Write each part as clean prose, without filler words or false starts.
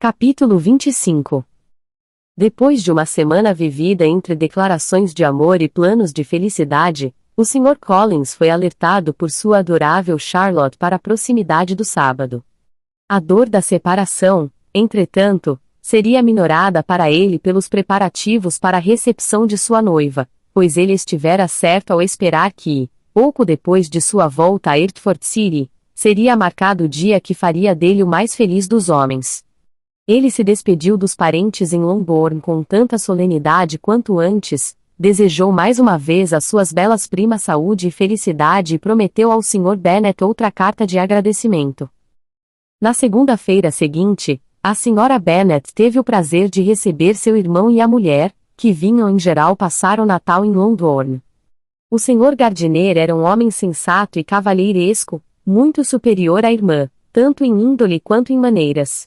Capítulo 25. Depois de uma semana vivida entre declarações de amor e planos de felicidade, o Sr. Collins foi alertado por sua adorável Charlotte para a proximidade do sábado. A dor da separação, entretanto, seria minorada para ele pelos preparativos para a recepção de sua noiva, pois ele estivera certo ao esperar que, pouco depois de sua volta a Hertford City, seria marcado o dia que faria dele o mais feliz dos homens. Ele se despediu dos parentes em Longbourn com tanta solenidade quanto antes, desejou mais uma vez às suas belas primas saúde e felicidade e prometeu ao Sr. Bennet outra carta de agradecimento. Na segunda-feira seguinte, a Sra. Bennet teve o prazer de receber seu irmão e a mulher, que vinham em geral passar o Natal em Longbourn. O Sr. Gardiner era um homem sensato e cavalheiresco, muito superior à irmã, tanto em índole quanto em maneiras.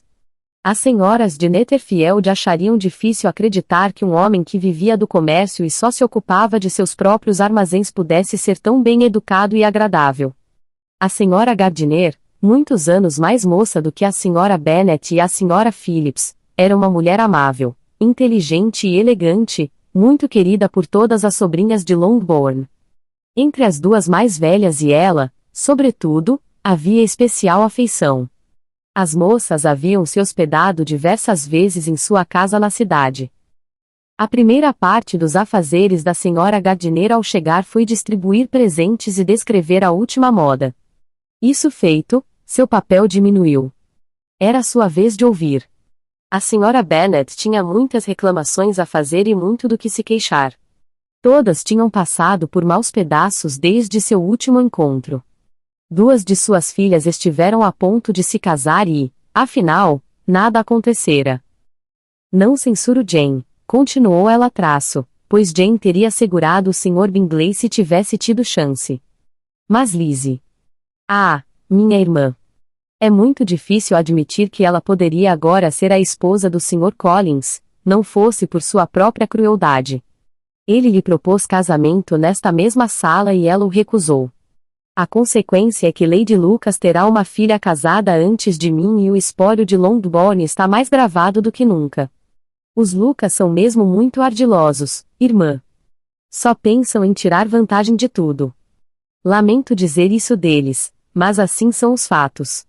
As senhoras de Netherfield achariam difícil acreditar que um homem que vivia do comércio e só se ocupava de seus próprios armazéns pudesse ser tão bem educado e agradável. A Sra. Gardiner, muitos anos mais moça do que a Sra. Bennet e a Sra. Phillips, era uma mulher amável, inteligente e elegante, muito querida por todas as sobrinhas de Longbourn. Entre as duas mais velhas e ela, sobretudo, havia especial afeição. As moças haviam se hospedado diversas vezes em sua casa na cidade. A primeira parte dos afazeres da Sra. Gardiner ao chegar foi distribuir presentes e descrever a última moda. Isso feito, seu papel diminuiu. Era sua vez de ouvir. A Sra. Bennet tinha muitas reclamações a fazer e muito do que se queixar. Todas tinham passado por maus pedaços desde seu último encontro. Duas de suas filhas estiveram a ponto de se casar e, afinal, nada acontecera. Não censuro Jane, continuou ela pois Jane teria assegurado o Sr. Bingley se tivesse tido chance. Mas Lizzie. Ah, minha irmã. É muito difícil admitir que ela poderia agora ser a esposa do Sr. Collins, não fosse por sua própria crueldade. Ele lhe propôs casamento nesta mesma sala e ela o recusou. A consequência é que Lady Lucas terá uma filha casada antes de mim e o espólio de Longbourn está mais gravado do que nunca. Os Lucas são mesmo muito ardilosos, irmã. Só pensam em tirar vantagem de tudo. Lamento dizer isso deles, mas assim são os fatos.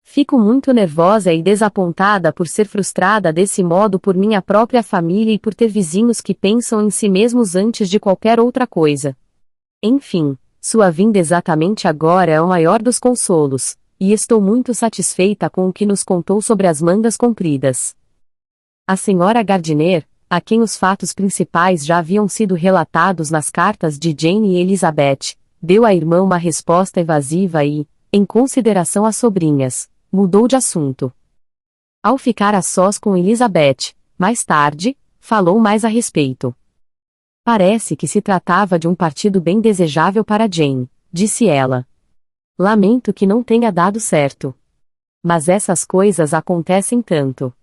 Fico muito nervosa e desapontada por ser frustrada desse modo por minha própria família e por ter vizinhos que pensam em si mesmos antes de qualquer outra coisa. Enfim. Sua vinda exatamente agora é o maior dos consolos, e estou muito satisfeita com o que nos contou sobre as mangas compridas. A Sra. Gardiner, a quem os fatos principais já haviam sido relatados nas cartas de Jane e Elizabeth, deu à irmã uma resposta evasiva e, em consideração às sobrinhas, mudou de assunto. Ao ficar a sós com Elizabeth, mais tarde, falou mais a respeito. Parece que se tratava de um partido bem desejável para Jane, disse ela. Lamento que não tenha dado certo. Mas essas coisas acontecem tanto.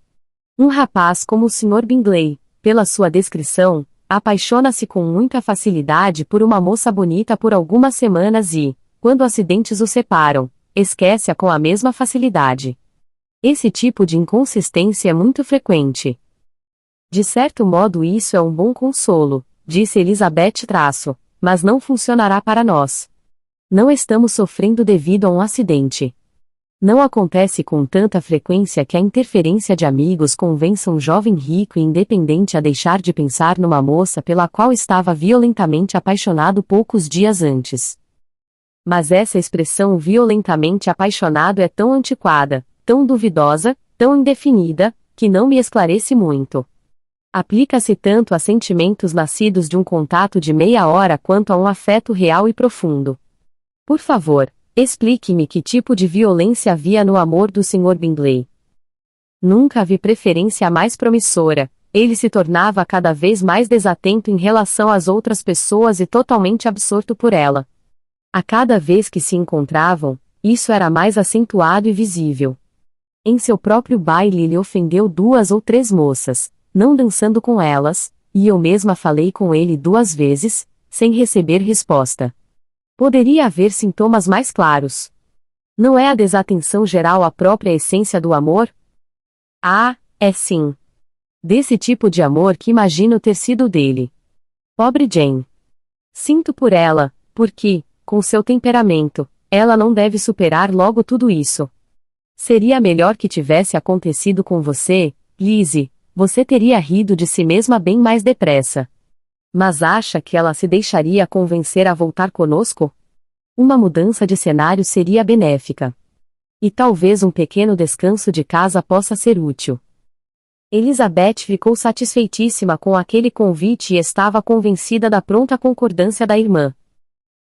Um rapaz como o Sr. Bingley, pela sua descrição, apaixona-se com muita facilidade por uma moça bonita por algumas semanas e, quando acidentes o separam, esquece-a com a mesma facilidade. Esse tipo de inconsistência é muito frequente. De certo modo isso é um bom consolo, disse Elizabeth mas não funcionará para nós. Não estamos sofrendo devido a um acidente. Não acontece com tanta frequência que a interferência de amigos convença um jovem rico e independente a deixar de pensar numa moça pela qual estava violentamente apaixonado poucos dias antes. Mas essa expressão violentamente apaixonado é tão antiquada, tão duvidosa, tão indefinida, que não me esclarece muito. Aplica-se tanto a sentimentos nascidos de um contato de meia hora quanto a um afeto real e profundo. Por favor, explique-me que tipo de violência havia no amor do Sr. Bingley. Nunca vi preferência mais promissora, ele se tornava cada vez mais desatento em relação às outras pessoas e totalmente absorto por ela. A cada vez que se encontravam, isso era mais acentuado e visível. Em seu próprio baile ele ofendeu 2 ou 3 moças, não dançando com elas, e eu mesma falei com ele 2 vezes, sem receber resposta. Poderia haver sintomas mais claros. Não é a desatenção geral a própria essência do amor? Ah, é sim. Desse tipo de amor que imagino ter sido dele. Pobre Jane. Sinto por ela, porque, com seu temperamento, ela não deve superar logo tudo isso. Seria melhor que tivesse acontecido com você, Lizzie, você teria rido de si mesma bem mais depressa. Mas acha que ela se deixaria convencer a voltar conosco? Uma mudança de cenário seria benéfica. E talvez um pequeno descanso de casa possa ser útil. Elizabeth ficou satisfeitíssima com aquele convite e estava convencida da pronta concordância da irmã.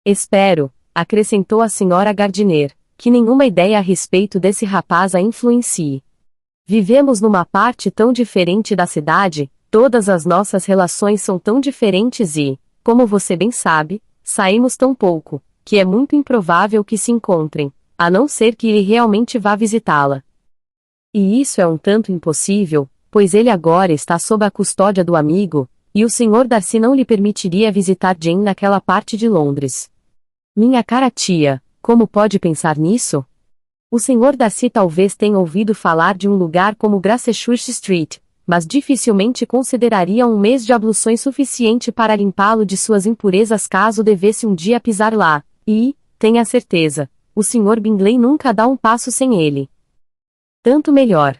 Espero, acrescentou a senhora Gardiner, que nenhuma ideia a respeito desse rapaz a influencie. Vivemos numa parte tão diferente da cidade, todas as nossas relações são tão diferentes e, como você bem sabe, saímos tão pouco, que é muito improvável que se encontrem, a não ser que ele realmente vá visitá-la. E isso é um tanto impossível, pois ele agora está sob a custódia do amigo, e o Sr. Darcy não lhe permitiria visitar Jane naquela parte de Londres. Minha cara tia, como pode pensar nisso? O Sr. Darcy talvez tenha ouvido falar de um lugar como Gracechurch Street, mas dificilmente consideraria um mês de abluções suficiente para limpá-lo de suas impurezas caso devesse um dia pisar lá, e, tenha certeza, o Sr. Bingley nunca dá um passo sem ele. Tanto melhor.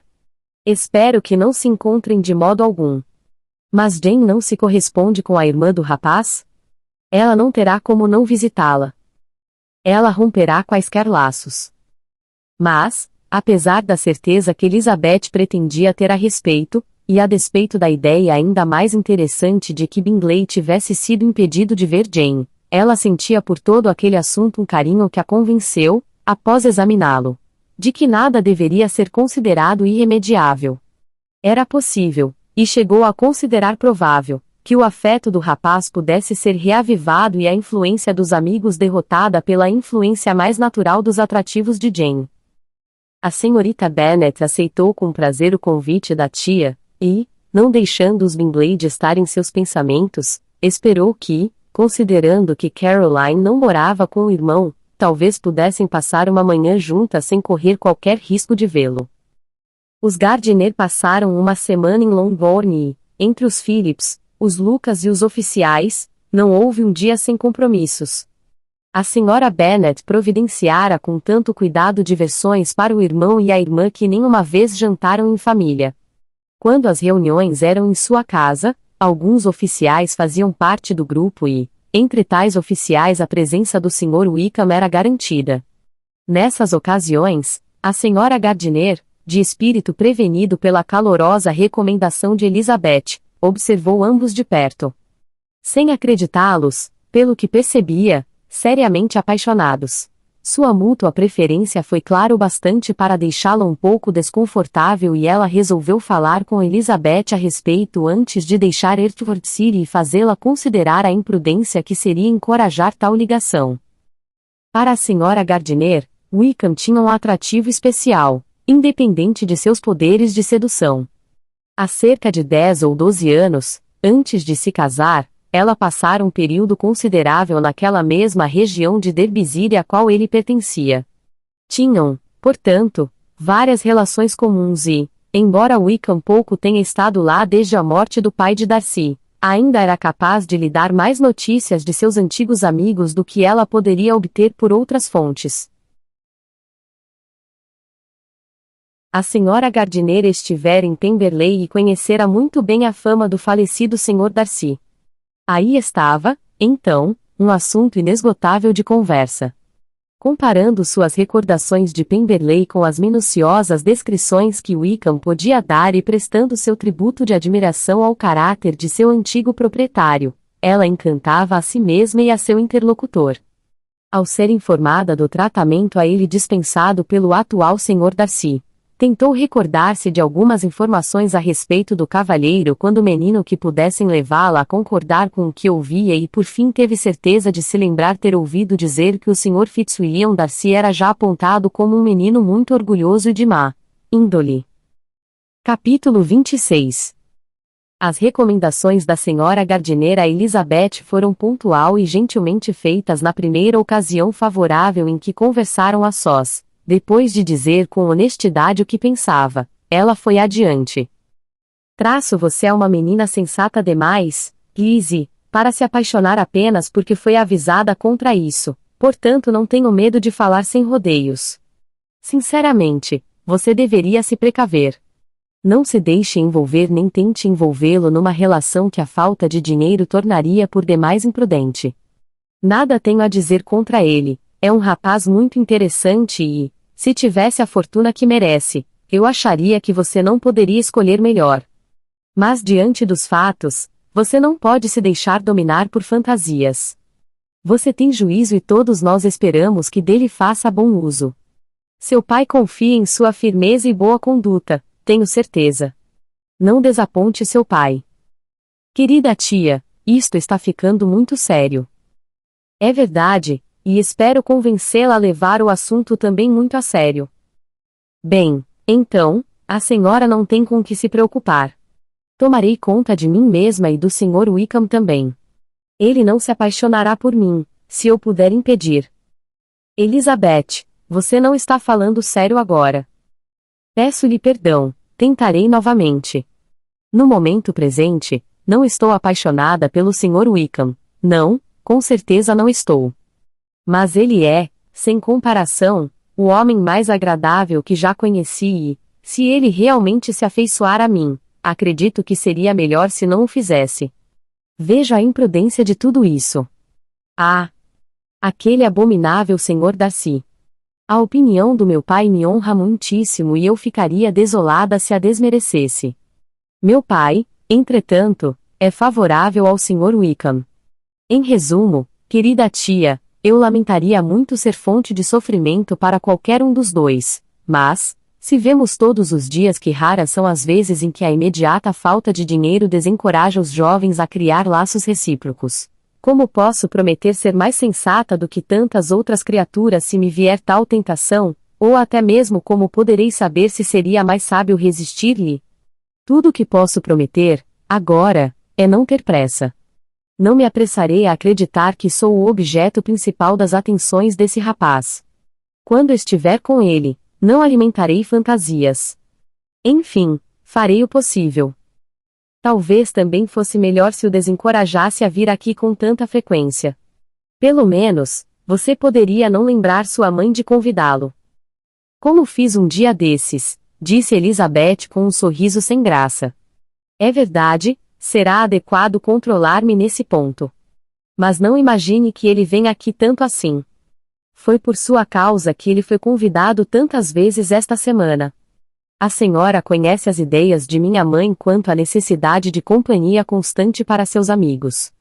Espero que não se encontrem de modo algum. Mas Jane não se corresponde com a irmã do rapaz? Ela não terá como não visitá-la. Ela romperá quaisquer laços. Mas, apesar da certeza que Elizabeth pretendia ter a respeito, e a despeito da ideia ainda mais interessante de que Bingley tivesse sido impedido de ver Jane, ela sentia por todo aquele assunto um carinho que a convenceu, após examiná-lo, de que nada deveria ser considerado irremediável. Era possível, e chegou a considerar provável, que o afeto do rapaz pudesse ser reavivado e a influência dos amigos derrotada pela influência mais natural dos atrativos de Jane. A senhorita Bennet aceitou com prazer o convite da tia, e, não deixando os Bingley de estar em seus pensamentos, esperou que, considerando que Caroline não morava com o irmão, talvez pudessem passar uma manhã juntas sem correr qualquer risco de vê-lo. Os Gardiner passaram uma semana em Longbourn e, entre os Phillips, os Lucas e os oficiais, não houve um dia sem compromissos. A senhora Bennet providenciara com tanto cuidado diversões para o irmão e a irmã que nenhuma vez jantaram em família. Quando as reuniões eram em sua casa, alguns oficiais faziam parte do grupo e, entre tais oficiais a presença do Sr. Wickham era garantida. Nessas ocasiões, a senhora Gardiner, de espírito prevenido pela calorosa recomendação de Elizabeth, observou ambos de perto. Sem acreditá-los, pelo que percebia, seriamente apaixonados. Sua mútua preferência foi claro bastante para deixá-la um pouco desconfortável e ela resolveu falar com Elizabeth a respeito antes de deixar Hertford City e fazê-la considerar a imprudência que seria encorajar tal ligação. Para a senhora Gardiner, Wickham tinha um atrativo especial, independente de seus poderes de sedução. Há cerca de 10 ou 12 anos, antes de se casar, ela passara um período considerável naquela mesma região de Derbyshire a qual ele pertencia. Tinham, portanto, várias relações comuns e, embora Wickham pouco tenha estado lá desde a morte do pai de Darcy, ainda era capaz de lhe dar mais notícias de seus antigos amigos do que ela poderia obter por outras fontes. A senhora Gardiner estivera em Pemberley e conhecera muito bem a fama do falecido Sr. Darcy. Aí estava, então, um assunto inesgotável de conversa. Comparando suas recordações de Pemberley com as minuciosas descrições que Wickham podia dar e prestando seu tributo de admiração ao caráter de seu antigo proprietário, ela encantava a si mesma e a seu interlocutor. Ao ser informada do tratamento a ele dispensado pelo atual Sr. Darcy, tentou recordar-se de algumas informações a respeito do cavalheiro quando menino que pudessem levá-la a concordar com o que ouvia e por fim teve certeza de se lembrar ter ouvido dizer que o Sr. Fitzwilliam Darcy era já apontado como um menino muito orgulhoso e de má índole. Capítulo 26. As recomendações da senhora Gardiner a Elizabeth foram pontual e gentilmente feitas na primeira ocasião favorável em que conversaram a sós. Depois de dizer com honestidade o que pensava, ela foi adiante. Você é uma menina sensata demais, Lizzie, para se apaixonar apenas porque foi avisada contra isso, portanto não tenho medo de falar sem rodeios. Sinceramente, você deveria se precaver. Não se deixe envolver nem tente envolvê-lo numa relação que a falta de dinheiro tornaria por demais imprudente. Nada tenho a dizer contra ele, é um rapaz muito interessante e, se tivesse a fortuna que merece, eu acharia que você não poderia escolher melhor. Mas diante dos fatos, você não pode se deixar dominar por fantasias. Você tem juízo e todos nós esperamos que dele faça bom uso. Seu pai confia em sua firmeza e boa conduta, tenho certeza. Não desaponte seu pai. Querida tia, isto está ficando muito sério. É verdade, e espero convencê-la a levar o assunto também muito a sério. Bem, então, a senhora não tem com que se preocupar. Tomarei conta de mim mesma e do Sr. Wickham também. Ele não se apaixonará por mim, se eu puder impedir. Elizabeth, você não está falando sério agora. Peço-lhe perdão, tentarei novamente. No momento presente, não estou apaixonada pelo Sr. Wickham, não, com certeza não estou. Mas ele é, sem comparação, o homem mais agradável que já conheci e, se ele realmente se afeiçoar a mim, acredito que seria melhor se não o fizesse. Veja a imprudência de tudo isso. Ah! Aquele abominável Sr. Darcy. A opinião do meu pai me honra muitíssimo e eu ficaria desolada se a desmerecesse. Meu pai, entretanto, é favorável ao Sr. Wickham. Em resumo, querida tia, eu lamentaria muito ser fonte de sofrimento para qualquer um dos dois, mas, se vemos todos os dias que raras são as vezes em que a imediata falta de dinheiro desencoraja os jovens a criar laços recíprocos, como posso prometer ser mais sensata do que tantas outras criaturas se me vier tal tentação, ou até mesmo como poderei saber se seria mais sábio resistir-lhe? Tudo o que posso prometer, agora, é não ter pressa. Não me apressarei a acreditar que sou o objeto principal das atenções desse rapaz. Quando estiver com ele, não alimentarei fantasias. Enfim, farei o possível. Talvez também fosse melhor se o desencorajasse a vir aqui com tanta frequência. Pelo menos, você poderia não lembrar sua mãe de convidá-lo. Como fiz um dia desses, disse Elizabeth com um sorriso sem graça. É verdade, será adequado controlar-me nesse ponto. Mas não imagine que ele vem aqui tanto assim. Foi por sua causa que ele foi convidado tantas vezes esta semana. A senhora conhece as ideias de minha mãe quanto à necessidade de companhia constante para seus amigos.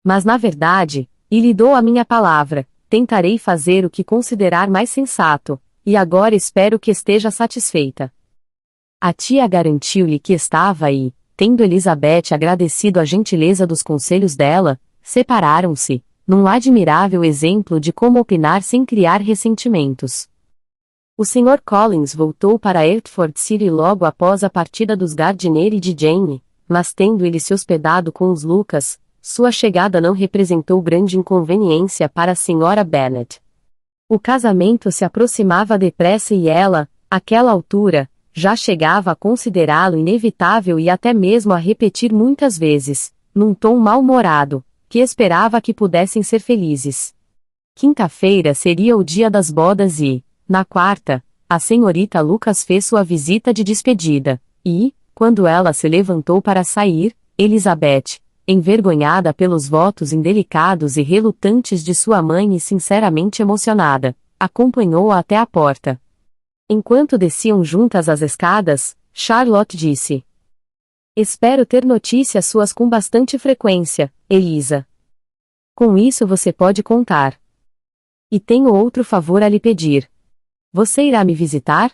Mas na verdade, e lhe dou a minha palavra, tentarei fazer o que considerar mais sensato, e agora espero que esteja satisfeita. A tia garantiu-lhe que estava aí, tendo Elizabeth agradecido a gentileza dos conselhos dela, separaram-se, num admirável exemplo de como opinar sem criar ressentimentos. O Sr. Collins voltou para Hertford City logo após a partida dos Gardiner e de Jane, mas tendo ele se hospedado com os Lucas, sua chegada não representou grande inconveniência para a Sra. Bennet. O casamento se aproximava depressa e ela, àquela altura, já chegava a considerá-lo inevitável e até mesmo a repetir muitas vezes, num tom mal-humorado, que esperava que pudessem ser felizes. Quinta-feira seria o dia das bodas e, na quarta, a senhorita Lucas fez sua visita de despedida, e, quando ela se levantou para sair, Elizabeth, envergonhada pelos votos indelicados e relutantes de sua mãe e sinceramente emocionada, acompanhou-a até a porta. Enquanto desciam juntas as escadas, Charlotte disse: "Espero ter notícias suas com bastante frequência, Elisa. Com isso você pode contar. E tenho outro favor a lhe pedir. Você irá me visitar?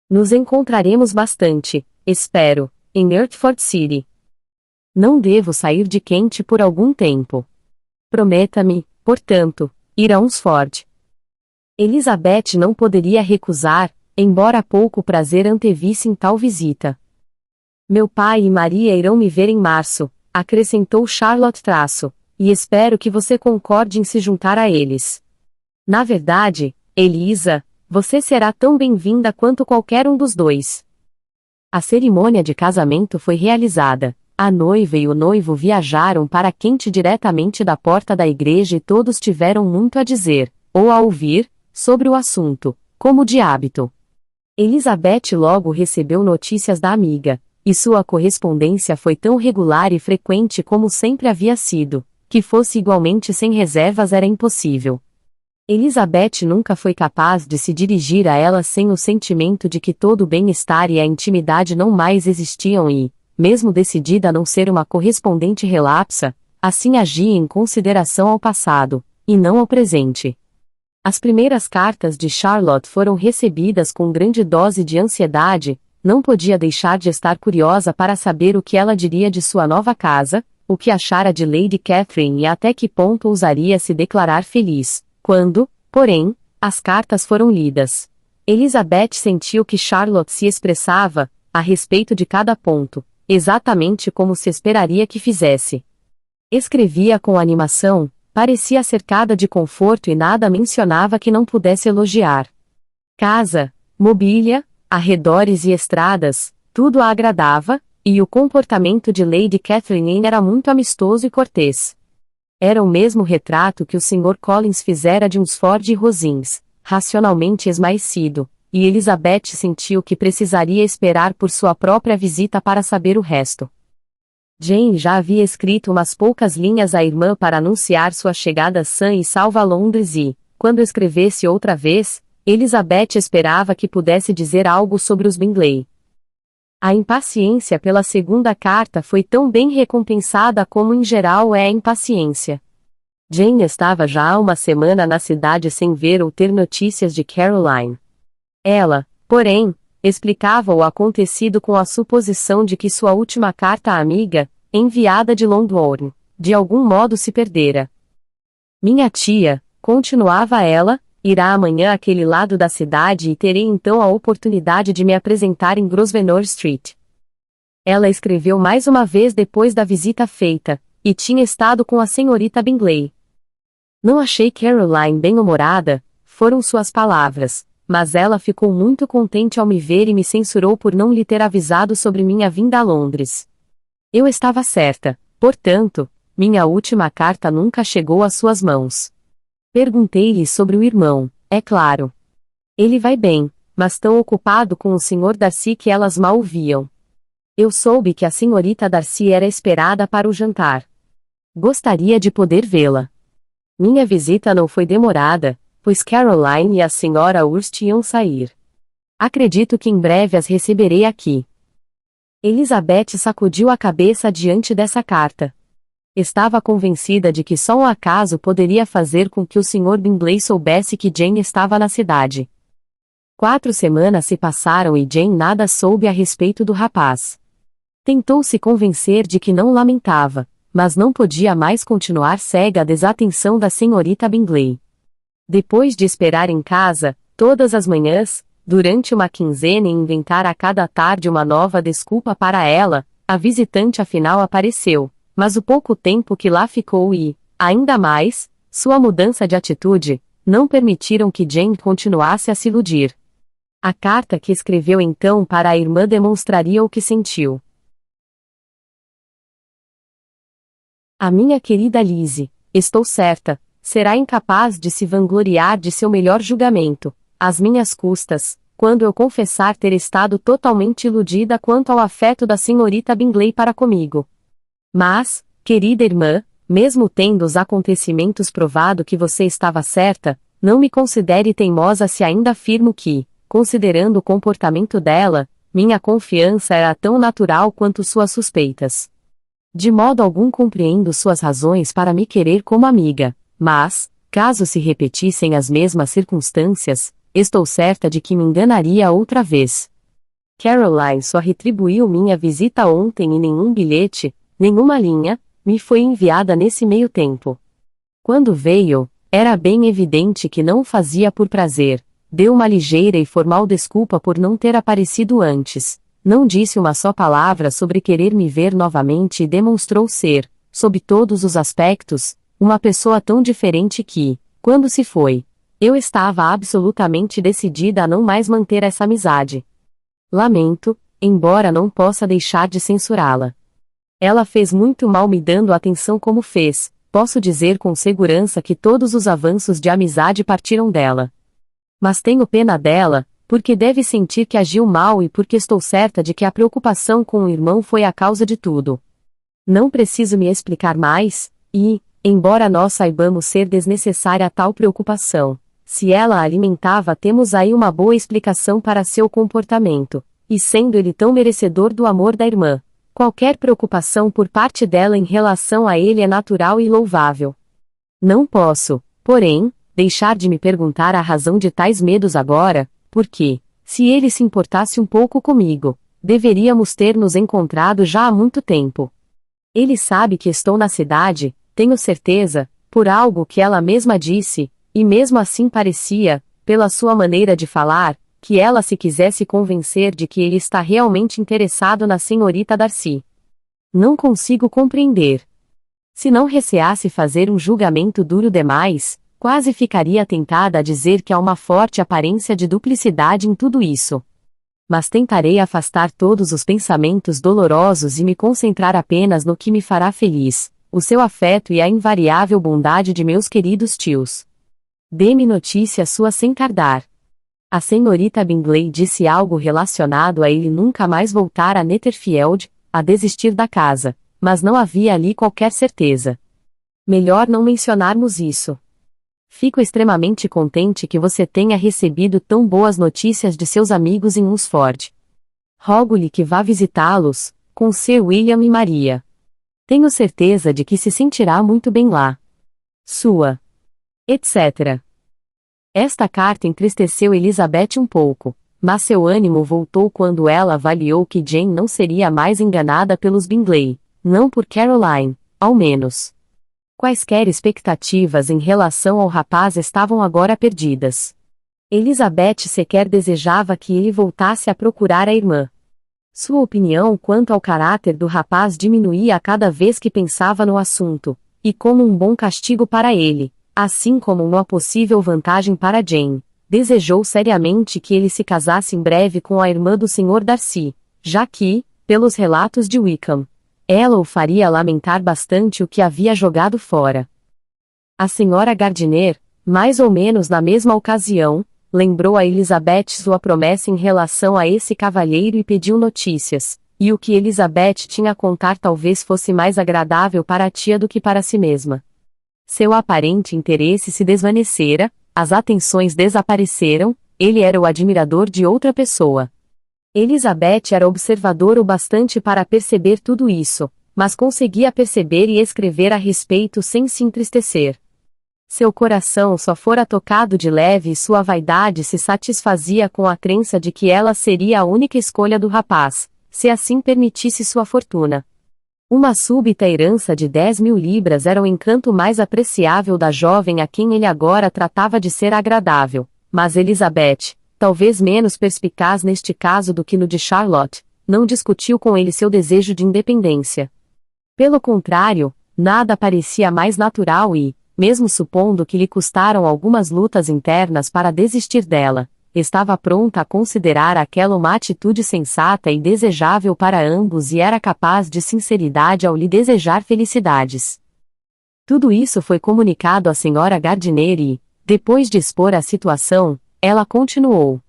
Nos encontraremos bastante, espero, em Hertford City. Não devo sair de Kent por algum tempo. Prometa-me, portanto, ir a Hunsford." Elizabeth não poderia recusar, embora pouco prazer antevisse em tal visita. "Meu pai e Maria irão me ver em março", acrescentou Charlotte e espero que você concorde em se juntar a eles. Na verdade, Elisa, você será tão bem-vinda quanto qualquer um dos dois. A cerimônia de casamento foi realizada. A noiva e o noivo viajaram para Kent diretamente da porta da igreja e todos tiveram muito a dizer, ou a ouvir, sobre o assunto, como de hábito. Elizabeth logo recebeu notícias da amiga, e sua correspondência foi tão regular e frequente como sempre havia sido, que fosse igualmente sem reservas era impossível. Elizabeth nunca foi capaz de se dirigir a ela sem o sentimento de que todo o bem-estar e a intimidade não mais existiam e, mesmo decidida a não ser uma correspondente relapsa, assim agia em consideração ao passado, e não ao presente. As primeiras cartas de Charlotte foram recebidas com grande dose de ansiedade, não podia deixar de estar curiosa para saber o que ela diria de sua nova casa, o que achara de Lady Catherine e até que ponto ousaria se declarar feliz. Quando, porém, as cartas foram lidas, Elizabeth sentiu que Charlotte se expressava, a respeito de cada ponto, exatamente como se esperaria que fizesse. Escrevia com animação, parecia cercada de conforto e nada mencionava que não pudesse elogiar. Casa, mobília, arredores e estradas, tudo a agradava, e o comportamento de Lady Catherine era muito amistoso e cortês. Era o mesmo retrato que o Sr. Collins fizera de uns Ford e Rosins, racionalmente esmaecido, e Elizabeth sentiu que precisaria esperar por sua própria visita para saber o resto. Jane já havia escrito umas poucas linhas à irmã para anunciar sua chegada sã e salva a Londres e, quando escrevesse outra vez, Elizabeth esperava que pudesse dizer algo sobre os Bingley. A impaciência pela segunda carta foi tão bem recompensada como em geral é a impaciência. Jane estava já há uma semana na cidade sem ver ou ter notícias de Caroline. Ela, porém, explicava o acontecido com a suposição de que sua última carta à amiga, enviada de Longbourn, de algum modo se perdera. Minha tia, continuava ela, irá amanhã àquele lado da cidade e terei então a oportunidade de me apresentar em Grosvenor Street. Ela escreveu mais uma vez depois da visita feita, e tinha estado com a senhorita Bingley. Não achei Caroline bem-humorada, foram suas palavras, mas ela ficou muito contente ao me ver e me censurou por não lhe ter avisado sobre minha vinda a Londres. Eu estava certa, portanto, minha última carta nunca chegou às suas mãos. Perguntei-lhe sobre o irmão, é claro. Ele vai bem, mas tão ocupado com o Sr. Darcy que elas mal o viam. Eu soube que a senhorita Darcy era esperada para o jantar. Gostaria de poder vê-la. Minha visita não foi demorada, pois Caroline e a senhora Hurst iam sair. Acredito que em breve as receberei aqui. Elizabeth sacudiu a cabeça diante dessa carta. Estava convencida de que só um acaso poderia fazer com que o Sr. Bingley soubesse que Jane estava na cidade. 4 semanas se passaram e Jane nada soube a respeito do rapaz. Tentou se convencer de que não lamentava, mas não podia mais continuar cega à desatenção da senhorita Bingley. Depois de esperar em casa, todas as manhãs, durante uma quinzena e inventar a cada tarde uma nova desculpa para ela, a visitante afinal apareceu, mas o pouco tempo que lá ficou e, ainda mais, sua mudança de atitude, não permitiram que Jane continuasse a se iludir. A carta que escreveu então para a irmã demonstraria o que sentiu. A minha querida Lizzie, estou certa, será incapaz de se vangloriar de seu melhor julgamento, às minhas custas, quando eu confessar ter estado totalmente iludida quanto ao afeto da senhorita Bingley para comigo. Mas, querida irmã, mesmo tendo os acontecimentos provado que você estava certa, não me considere teimosa se ainda afirmo que, considerando o comportamento dela, minha confiança era tão natural quanto suas suspeitas. De modo algum compreendo suas razões para me querer como amiga. Mas, caso se repetissem as mesmas circunstâncias, estou certa de que me enganaria outra vez. Caroline só retribuiu minha visita ontem e nenhum bilhete, nenhuma linha, me foi enviada nesse meio tempo. Quando veio, era bem evidente que não o fazia por prazer, deu uma ligeira e formal desculpa por não ter aparecido antes, não disse uma só palavra sobre querer me ver novamente e demonstrou ser, sob todos os aspectos, uma pessoa tão diferente que, quando se foi, eu estava absolutamente decidida a não mais manter essa amizade. Lamento, embora não possa deixar de censurá-la. Ela fez muito mal me dando atenção como fez, posso dizer com segurança que todos os avanços de amizade partiram dela. Mas tenho pena dela, porque deve sentir que agiu mal e porque estou certa de que a preocupação com o irmão foi a causa de tudo. Não preciso me explicar mais, e, embora nós saibamos ser desnecessária tal preocupação, se ela a alimentava, temos aí uma boa explicação para seu comportamento, e sendo ele tão merecedor do amor da irmã, qualquer preocupação por parte dela em relação a ele é natural e louvável. Não posso, porém, deixar de me perguntar a razão de tais medos agora, porque, se ele se importasse um pouco comigo, deveríamos ter nos encontrado já há muito tempo. Ele sabe que estou na cidade, tenho certeza, por algo que ela mesma disse, e mesmo assim parecia, pela sua maneira de falar, que ela se quisesse convencer de que ele está realmente interessado na senhorita Darcy. Não consigo compreender. Se não receasse fazer um julgamento duro demais, quase ficaria tentada a dizer que há uma forte aparência de duplicidade em tudo isso. Mas tentarei afastar todos os pensamentos dolorosos e me concentrar apenas no que me fará feliz, o seu afeto e a invariável bondade de meus queridos tios. Dê-me notícia sua sem tardar. A senhorita Bingley disse algo relacionado a ele nunca mais voltar a Netherfield, a desistir da casa, mas não havia ali qualquer certeza. Melhor não mencionarmos isso. Fico extremamente contente que você tenha recebido tão boas notícias de seus amigos em Hunsford. Rogo-lhe que vá visitá-los, com Sir William e Maria. Tenho certeza de que se sentirá muito bem lá. Sua. Etc. Esta carta entristeceu Elizabeth um pouco, mas seu ânimo voltou quando ela avaliou que Jane não seria mais enganada pelos Bingley, não por Caroline, ao menos. Quaisquer expectativas em relação ao rapaz estavam agora perdidas. Elizabeth sequer desejava que ele voltasse a procurar a irmã. Sua opinião quanto ao caráter do rapaz diminuía a cada vez que pensava no assunto, e como um bom castigo para ele, assim como uma possível vantagem para Jane, desejou seriamente que ele se casasse em breve com a irmã do Sr. Darcy, já que, pelos relatos de Wickham, ela o faria lamentar bastante o que havia jogado fora. A senhora Gardiner, mais ou menos na mesma ocasião, lembrou a Elizabeth sua promessa em relação a esse cavalheiro e pediu notícias, e o que Elizabeth tinha a contar talvez fosse mais agradável para a tia do que para si mesma. Seu aparente interesse se desvanecera, as atenções desapareceram, ele era o admirador de outra pessoa. Elizabeth era observadora o bastante para perceber tudo isso, mas conseguia perceber e escrever a respeito sem se entristecer. Seu coração só fora tocado de leve e sua vaidade se satisfazia com a crença de que ela seria a única escolha do rapaz, se assim permitisse sua fortuna. Uma súbita herança de 10.000 libras era o encanto mais apreciável da jovem a quem ele agora tratava de ser agradável, mas Elizabeth, talvez menos perspicaz neste caso do que no de Charlotte, não discutiu com ele seu desejo de independência. Pelo contrário, nada parecia mais natural e, mesmo supondo que lhe custaram algumas lutas internas para desistir dela, estava pronta a considerar aquela uma atitude sensata e desejável para ambos e era capaz de sinceridade ao lhe desejar felicidades. Tudo isso foi comunicado à senhora Gardiner e, depois de expor a situação, ela continuou.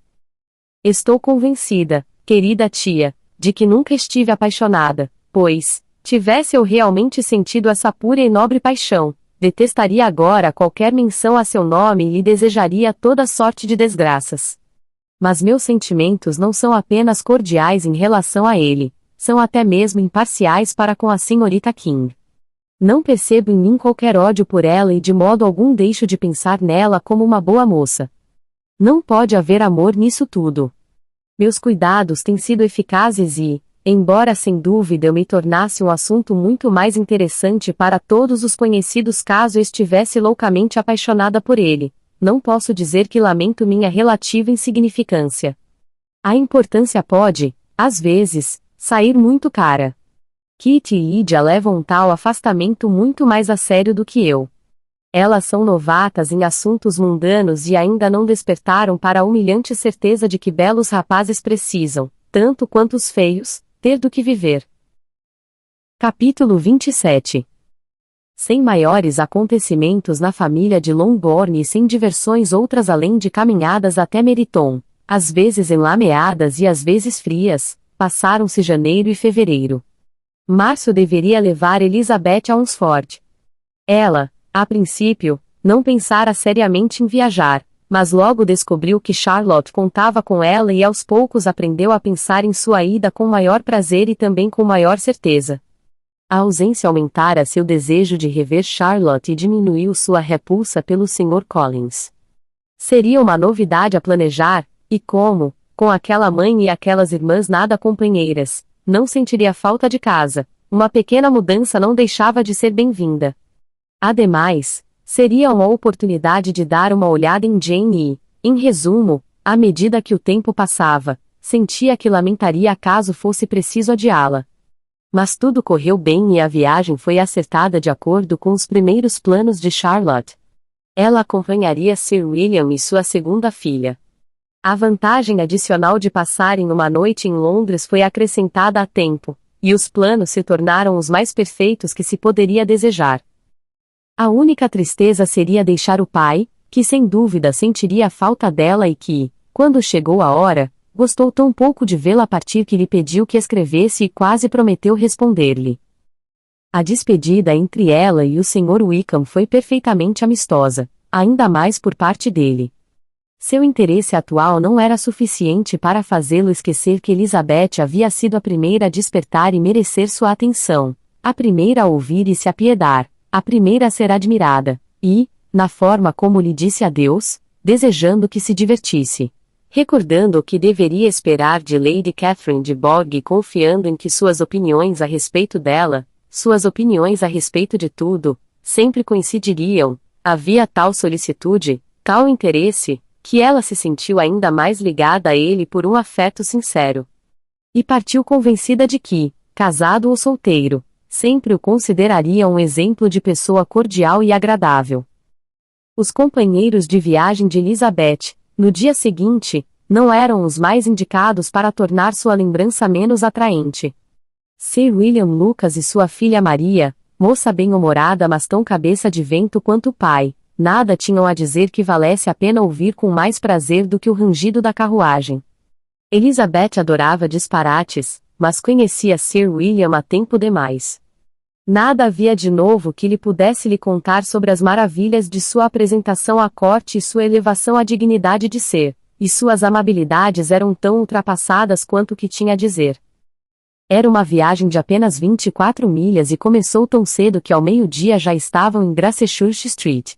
Estou convencida, querida tia, de que nunca estive apaixonada, pois, tivesse eu realmente sentido essa pura e nobre paixão, detestaria agora qualquer menção a seu nome e lhe desejaria toda sorte de desgraças. Mas meus sentimentos não são apenas cordiais em relação a ele, são até mesmo imparciais para com a senhorita King. Não percebo em mim qualquer ódio por ela e de modo algum deixo de pensar nela como uma boa moça. Não pode haver amor nisso tudo. Meus cuidados têm sido eficazes e, embora sem dúvida eu me tornasse um assunto muito mais interessante para todos os conhecidos caso eu estivesse loucamente apaixonada por ele, não posso dizer que lamento minha relativa insignificância. A importância pode, às vezes, sair muito cara. Kitty e Lydia levam um tal afastamento muito mais a sério do que eu. Elas são novatas em assuntos mundanos e ainda não despertaram para a humilhante certeza de que belos rapazes precisam, tanto quanto os feios, ter do que viver. Capítulo 27. Sem maiores acontecimentos na família de Longbourn e sem diversões outras além de caminhadas até Meriton, às vezes enlameadas e às vezes frias, passaram-se janeiro e fevereiro. Março deveria levar Elizabeth a Hunsford. Ela, a princípio, não pensara seriamente em viajar, mas logo descobriu que Charlotte contava com ela e aos poucos aprendeu a pensar em sua ida com maior prazer e também com maior certeza. A ausência aumentara seu desejo de rever Charlotte e diminuiu sua repulsa pelo Sr. Collins. Seria uma novidade a planejar, e como, com aquela mãe e aquelas irmãs nada companheiras, não sentiria falta de casa, uma pequena mudança não deixava de ser bem-vinda. Ademais, seria uma oportunidade de dar uma olhada em Jane e, em resumo, à medida que o tempo passava, sentia que lamentaria caso fosse preciso adiá-la. Mas tudo correu bem e a viagem foi acertada de acordo com os primeiros planos de Charlotte. Ela acompanharia Sir William e sua segunda filha. A vantagem adicional de passarem uma noite em Londres foi acrescentada a tempo, e os planos se tornaram os mais perfeitos que se poderia desejar. A única tristeza seria deixar o pai, que sem dúvida sentiria a falta dela e que, quando chegou a hora, gostou tão pouco de vê-la partir que lhe pediu que escrevesse e quase prometeu responder-lhe. A despedida entre ela e o Sr. Wickham foi perfeitamente amistosa, ainda mais por parte dele. Seu interesse atual não era suficiente para fazê-lo esquecer que Elizabeth havia sido a primeira a despertar e merecer sua atenção, a primeira a ouvir e se apiedar, a primeira a ser admirada, e, na forma como lhe disse adeus, desejando que se divertisse. Recordando o que deveria esperar de Lady Catherine de Bourgh e confiando em que suas opiniões a respeito dela, suas opiniões a respeito de tudo, sempre coincidiriam, havia tal solicitude, tal interesse, que ela se sentiu ainda mais ligada a ele por um afeto sincero. E partiu convencida de que, casado ou solteiro, sempre o consideraria um exemplo de pessoa cordial e agradável. Os companheiros de viagem de Elizabeth, no dia seguinte, não eram os mais indicados para tornar sua lembrança menos atraente. Sir William Lucas e sua filha Maria, moça bem-humorada mas tão cabeça de vento quanto o pai, nada tinham a dizer que valesse a pena ouvir com mais prazer do que o rangido da carruagem. Elizabeth adorava disparates, mas conhecia Sir William há tempo demais. Nada havia de novo que lhe pudesse lhe contar sobre as maravilhas de sua apresentação à corte e sua elevação à dignidade de ser, e suas amabilidades eram tão ultrapassadas quanto o que tinha a dizer. Era uma viagem de apenas 24 milhas e começou tão cedo que ao meio-dia já estavam em Gracechurch Street.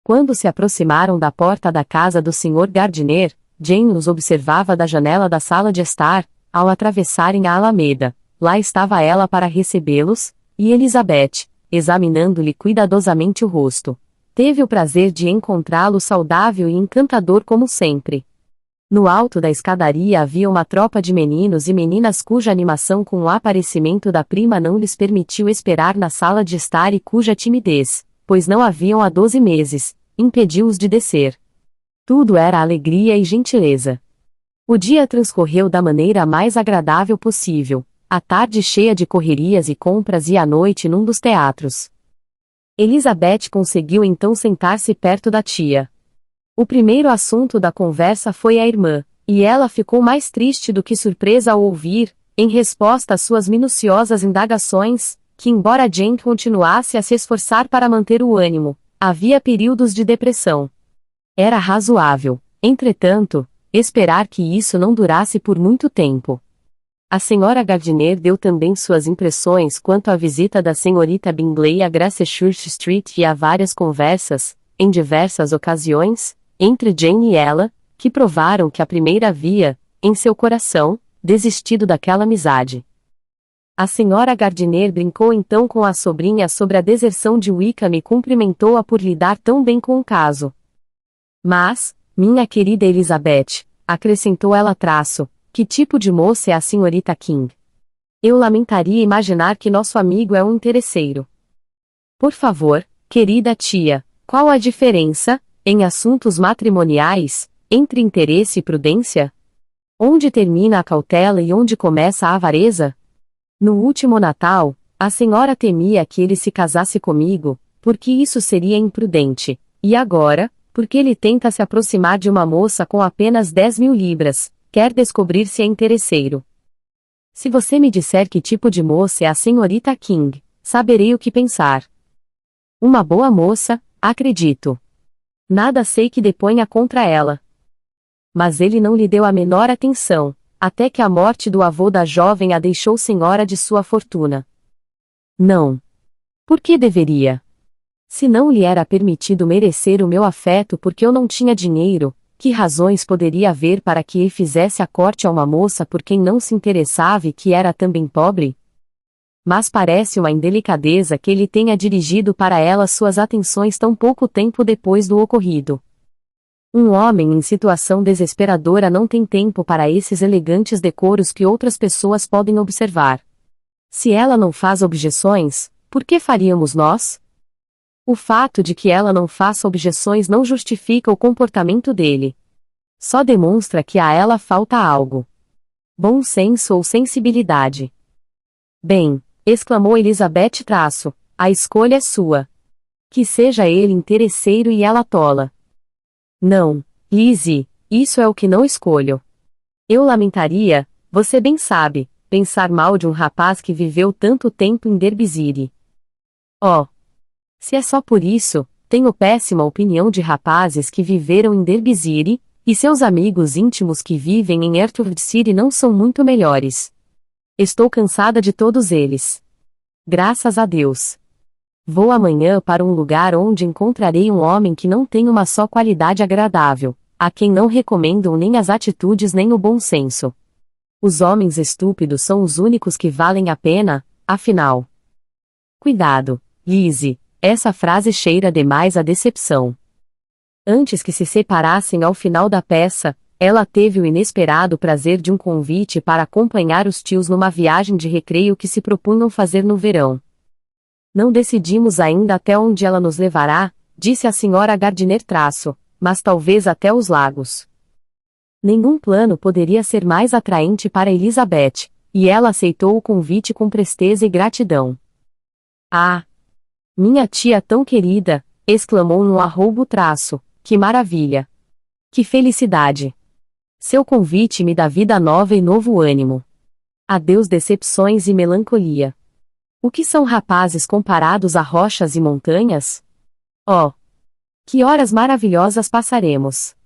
Quando se aproximaram da porta da casa do Sr. Gardiner, Jane os observava da janela da sala de estar, ao atravessarem a Alameda. Lá estava ela para recebê-los, e Elizabeth, examinando-lhe cuidadosamente o rosto, teve o prazer de encontrá-lo saudável e encantador como sempre. No alto da escadaria havia uma tropa de meninos e meninas cuja animação com o aparecimento da prima não lhes permitiu esperar na sala de estar e cuja timidez, pois não haviam há 12 meses, impediu-os de descer. Tudo era alegria e gentileza. O dia transcorreu da maneira mais agradável possível. A tarde cheia de correrias e compras e a noite num dos teatros. Elizabeth conseguiu então sentar-se perto da tia. O primeiro assunto da conversa foi a irmã, e ela ficou mais triste do que surpresa ao ouvir, em resposta às suas minuciosas indagações, que embora Jane continuasse a se esforçar para manter o ânimo, havia períodos de depressão. Era razoável, entretanto, esperar que isso não durasse por muito tempo. A senhora Gardiner deu também suas impressões quanto à visita da senhorita Bingley a Gracechurch Street e a várias conversas, em diversas ocasiões, entre Jane e ela, que provaram que a primeira havia, em seu coração, desistido daquela amizade. A senhora Gardiner brincou então com a sobrinha sobre a deserção de Wickham e cumprimentou-a por lidar tão bem com o caso. Mas, minha querida Elizabeth, acrescentou ela que tipo de moça é a senhorita King? Eu lamentaria imaginar que nosso amigo é um interesseiro. Por favor, querida tia, qual a diferença, em assuntos matrimoniais, entre interesse e prudência? Onde termina a cautela e onde começa a avareza? No último Natal, a senhora temia que ele se casasse comigo, porque isso seria imprudente, e agora, porque ele tenta se aproximar de uma moça com apenas 10.000 libras, quer descobrir se é interesseiro. Se você me disser que tipo de moça é a senhorita King, saberei o que pensar. Uma boa moça, acredito. Nada sei que deponha contra ela. Mas ele não lhe deu a menor atenção, até que a morte do avô da jovem a deixou senhora de sua fortuna. Não. Por que deveria? Se não lhe era permitido merecer o meu afeto porque eu não tinha dinheiro, que razões poderia haver para que ele fizesse a corte a uma moça por quem não se interessava e que era também pobre? Mas parece uma indelicadeza que ele tenha dirigido para ela suas atenções tão pouco tempo depois do ocorrido. Um homem em situação desesperadora não tem tempo para esses elegantes decoros que outras pessoas podem observar. Se ela não faz objeções, por que faríamos nós? O fato de que ela não faça objeções não justifica o comportamento dele. Só demonstra que a ela falta algo. Bom senso ou sensibilidade. Bem, exclamou Elizabeth Traço, a escolha é sua. Que seja ele interesseiro e ela tola. Não, Lizzie, isso é o que não escolho. Eu lamentaria, você bem sabe, pensar mal de um rapaz que viveu tanto tempo em Derbyshire. Oh! Se é só por isso, tenho péssima opinião de rapazes que viveram em Derbyshire, e seus amigos íntimos que vivem em Hertfordshire não são muito melhores. Estou cansada de todos eles. Graças a Deus. Vou amanhã para um lugar onde encontrarei um homem que não tem uma só qualidade agradável, a quem não recomendam nem as atitudes nem o bom senso. Os homens estúpidos são os únicos que valem a pena, afinal. Cuidado, Lizzie, essa frase cheira demais a decepção. Antes que se separassem ao final da peça, ela teve o inesperado prazer de um convite para acompanhar os tios numa viagem de recreio que se propunham fazer no verão. Não decidimos ainda até onde ela nos levará, disse a senhora Gardiner Traço, mas talvez até os lagos. Nenhum plano poderia ser mais atraente para Elizabeth, e ela aceitou o convite com presteza e gratidão. Ah! Minha tia tão querida, exclamou no arroubo Traço, que maravilha! Que felicidade! Seu convite me dá vida nova e novo ânimo. Adeus decepções e melancolia. O que são rapazes comparados a rochas e montanhas? Oh! Que horas maravilhosas passaremos!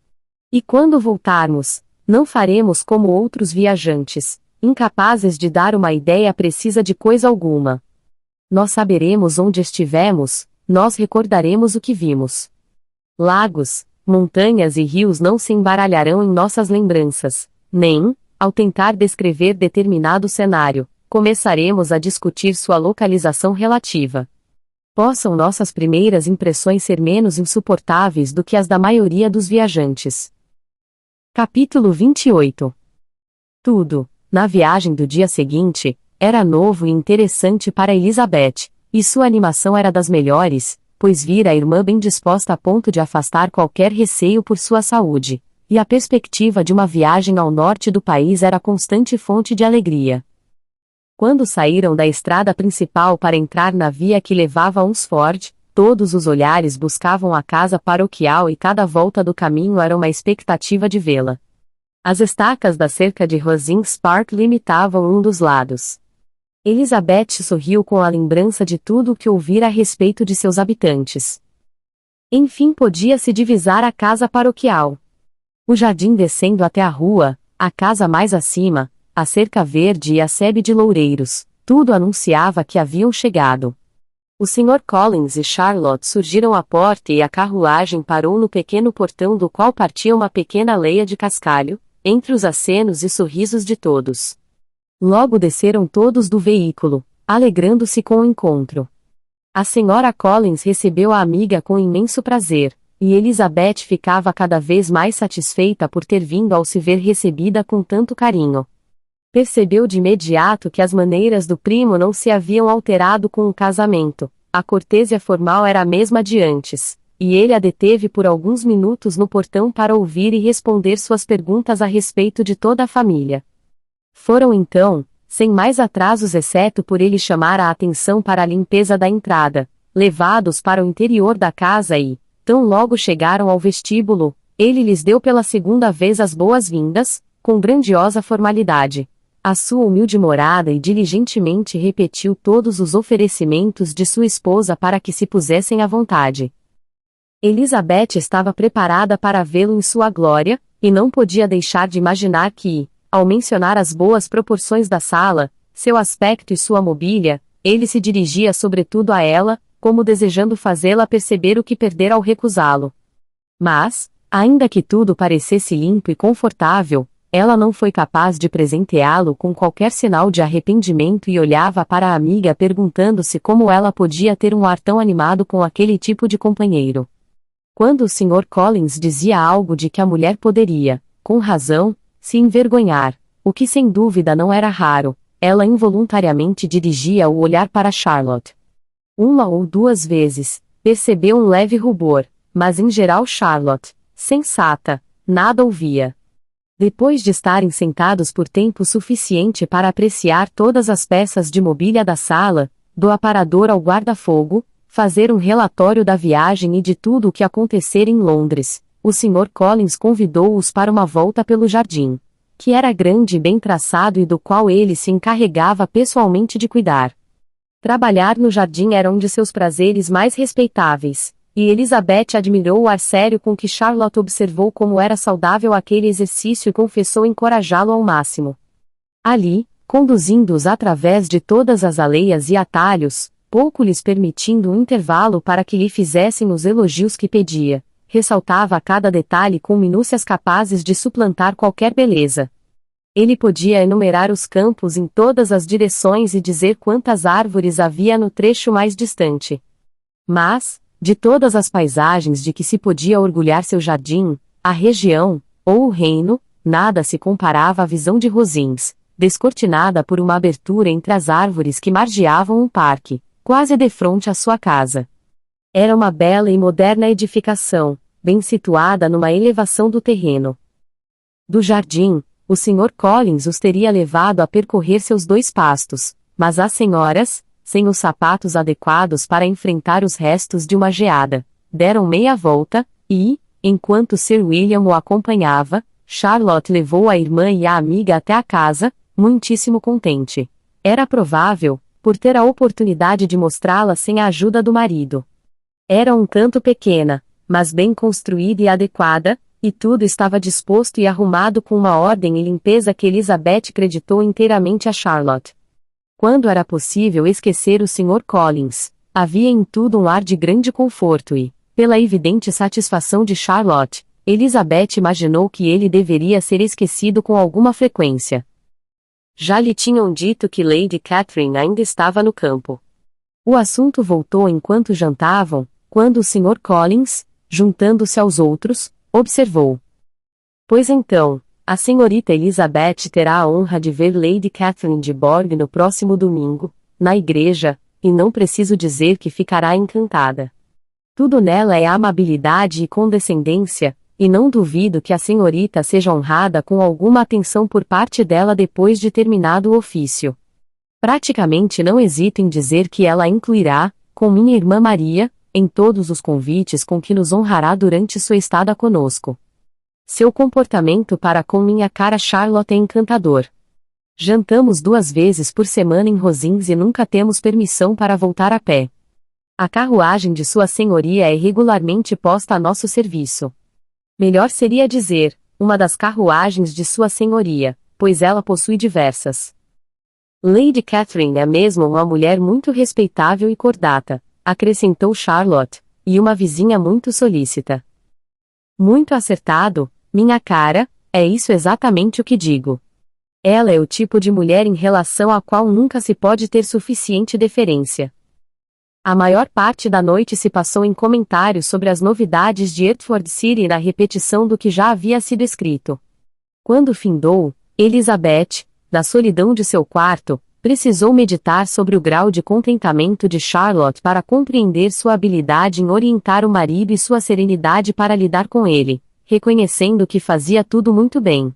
E quando voltarmos, não faremos como outros viajantes, incapazes de dar uma ideia precisa de coisa alguma. Nós saberemos onde estivemos, nós recordaremos o que vimos. Lagos, montanhas e rios não se embaralharão em nossas lembranças, nem, ao tentar descrever determinado cenário, começaremos a discutir sua localização relativa. Possam nossas primeiras impressões ser menos insuportáveis do que as da maioria dos viajantes. Capítulo 28. Tudo, na viagem do dia seguinte, era novo e interessante para Elizabeth, e sua animação era das melhores, pois vira a irmã bem disposta a ponto de afastar qualquer receio por sua saúde, e a perspectiva de uma viagem ao norte do país era constante fonte de alegria. Quando saíram da estrada principal para entrar na via que levava a Hunsford, todos os olhares buscavam a casa paroquial e cada volta do caminho era uma expectativa de vê-la. As estacas da cerca de Rosings Park limitavam um dos lados. Elizabeth sorriu com a lembrança de tudo o que ouvira a respeito de seus habitantes. Enfim podia-se divisar a casa paroquial. O jardim descendo até a rua, a casa mais acima, a cerca verde e a sebe de loureiros, tudo anunciava que haviam chegado. O Sr. Collins e Charlotte surgiram à porta e a carruagem parou no pequeno portão do qual partia uma pequena leia de cascalho, entre os acenos e sorrisos de todos. Logo desceram todos do veículo, alegrando-se com o encontro. A senhora Collins recebeu a amiga com imenso prazer, e Elizabeth ficava cada vez mais satisfeita por ter vindo ao se ver recebida com tanto carinho. Percebeu de imediato que as maneiras do primo não se haviam alterado com o casamento, a cortesia formal era a mesma de antes, e ele a deteve por alguns minutos no portão para ouvir e responder suas perguntas a respeito de toda a família. Foram então, sem mais atrasos exceto por ele chamar a atenção para a limpeza da entrada, levados para o interior da casa e, tão logo chegaram ao vestíbulo, ele lhes deu pela segunda vez as boas-vindas, com grandiosa formalidade, à sua humilde morada e diligentemente repetiu todos os oferecimentos de sua esposa para que se pusessem à vontade. Elizabeth estava preparada para vê-lo em sua glória, e não podia deixar de imaginar que, ao mencionar as boas proporções da sala, seu aspecto e sua mobília, ele se dirigia sobretudo a ela, como desejando fazê-la perceber o que perdera ao recusá-lo. Mas, ainda que tudo parecesse limpo e confortável, ela não foi capaz de presenteá-lo com qualquer sinal de arrependimento e olhava para a amiga perguntando-se como ela podia ter um ar tão animado com aquele tipo de companheiro. Quando o Sr. Collins dizia algo de que a mulher poderia, com razão, se envergonhar, o que sem dúvida não era raro, ela involuntariamente dirigia o olhar para Charlotte. Uma ou duas vezes, percebeu um leve rubor, mas em geral Charlotte, sensata, nada ouvia. Depois de estarem sentados por tempo suficiente para apreciar todas as peças de mobília da sala, do aparador ao guarda-fogo, fazer um relatório da viagem e de tudo o que acontecera em Londres, o Sr. Collins convidou-os para uma volta pelo jardim, que era grande e bem traçado e do qual ele se encarregava pessoalmente de cuidar. Trabalhar no jardim era um de seus prazeres mais respeitáveis, e Elizabeth admirou o ar sério com que Charlotte observou como era saudável aquele exercício e confessou encorajá-lo ao máximo. Ali, conduzindo-os através de todas as aleias e atalhos, pouco lhes permitindo um intervalo para que lhe fizessem os elogios que pedia, ressaltava cada detalhe com minúcias capazes de suplantar qualquer beleza. Ele podia enumerar os campos em todas as direções e dizer quantas árvores havia no trecho mais distante. Mas, de todas as paisagens de que se podia orgulhar seu jardim, a região, ou o reino, nada se comparava à visão de Rosings, descortinada por uma abertura entre as árvores que margeavam um parque, quase defronte à sua casa. Era uma bela e moderna edificação, bem situada numa elevação do terreno. Do jardim, o Sr. Collins os teria levado a percorrer seus 2 pastos, mas as senhoras, sem os sapatos adequados para enfrentar os restos de uma geada, deram meia volta, e, enquanto Sir William o acompanhava, Charlotte levou a irmã e a amiga até a casa, muitíssimo contente. Era provável, por ter a oportunidade de mostrá-la sem a ajuda do marido. Era um tanto pequena, mas bem construída e adequada, e tudo estava disposto e arrumado com uma ordem e limpeza que Elizabeth creditou inteiramente a Charlotte. Quando era possível esquecer o Sr. Collins, havia em tudo um ar de grande conforto e, pela evidente satisfação de Charlotte, Elizabeth imaginou que ele deveria ser esquecido com alguma frequência. Já lhe tinham dito que Lady Catherine ainda estava no campo. O assunto voltou enquanto jantavam, quando o Sr. Collins, juntando-se aos outros, observou: "Pois então, a senhorita Elizabeth terá a honra de ver Lady Catherine de Bourgh no próximo domingo, na igreja, e não preciso dizer que ficará encantada. Tudo nela é amabilidade e condescendência, e não duvido que a senhorita seja honrada com alguma atenção por parte dela depois de terminado o ofício. Praticamente não hesito em dizer que ela a incluirá, com minha irmã Maria, em todos os convites com que nos honrará durante sua estada conosco. Seu comportamento para com minha cara Charlotte é encantador. Jantamos 2 vezes por semana em Rosings e nunca temos permissão para voltar a pé. A carruagem de sua senhoria é regularmente posta a nosso serviço. Melhor seria dizer, uma das carruagens de sua senhoria, pois ela possui diversas. Lady Catherine é mesmo uma mulher muito respeitável e cordata", acrescentou Charlotte, "e uma vizinha muito solícita." "Muito acertado, minha cara, é isso exatamente o que digo. Ela é o tipo de mulher em relação à qual nunca se pode ter suficiente deferência." A maior parte da noite se passou em comentários sobre as novidades de Hertford City e na repetição do que já havia sido escrito. Quando findou, Elizabeth, na solidão de seu quarto, Precisou meditar sobre o grau de contentamento de Charlotte para compreender sua habilidade em orientar o marido e sua serenidade para lidar com ele, reconhecendo que fazia tudo muito bem.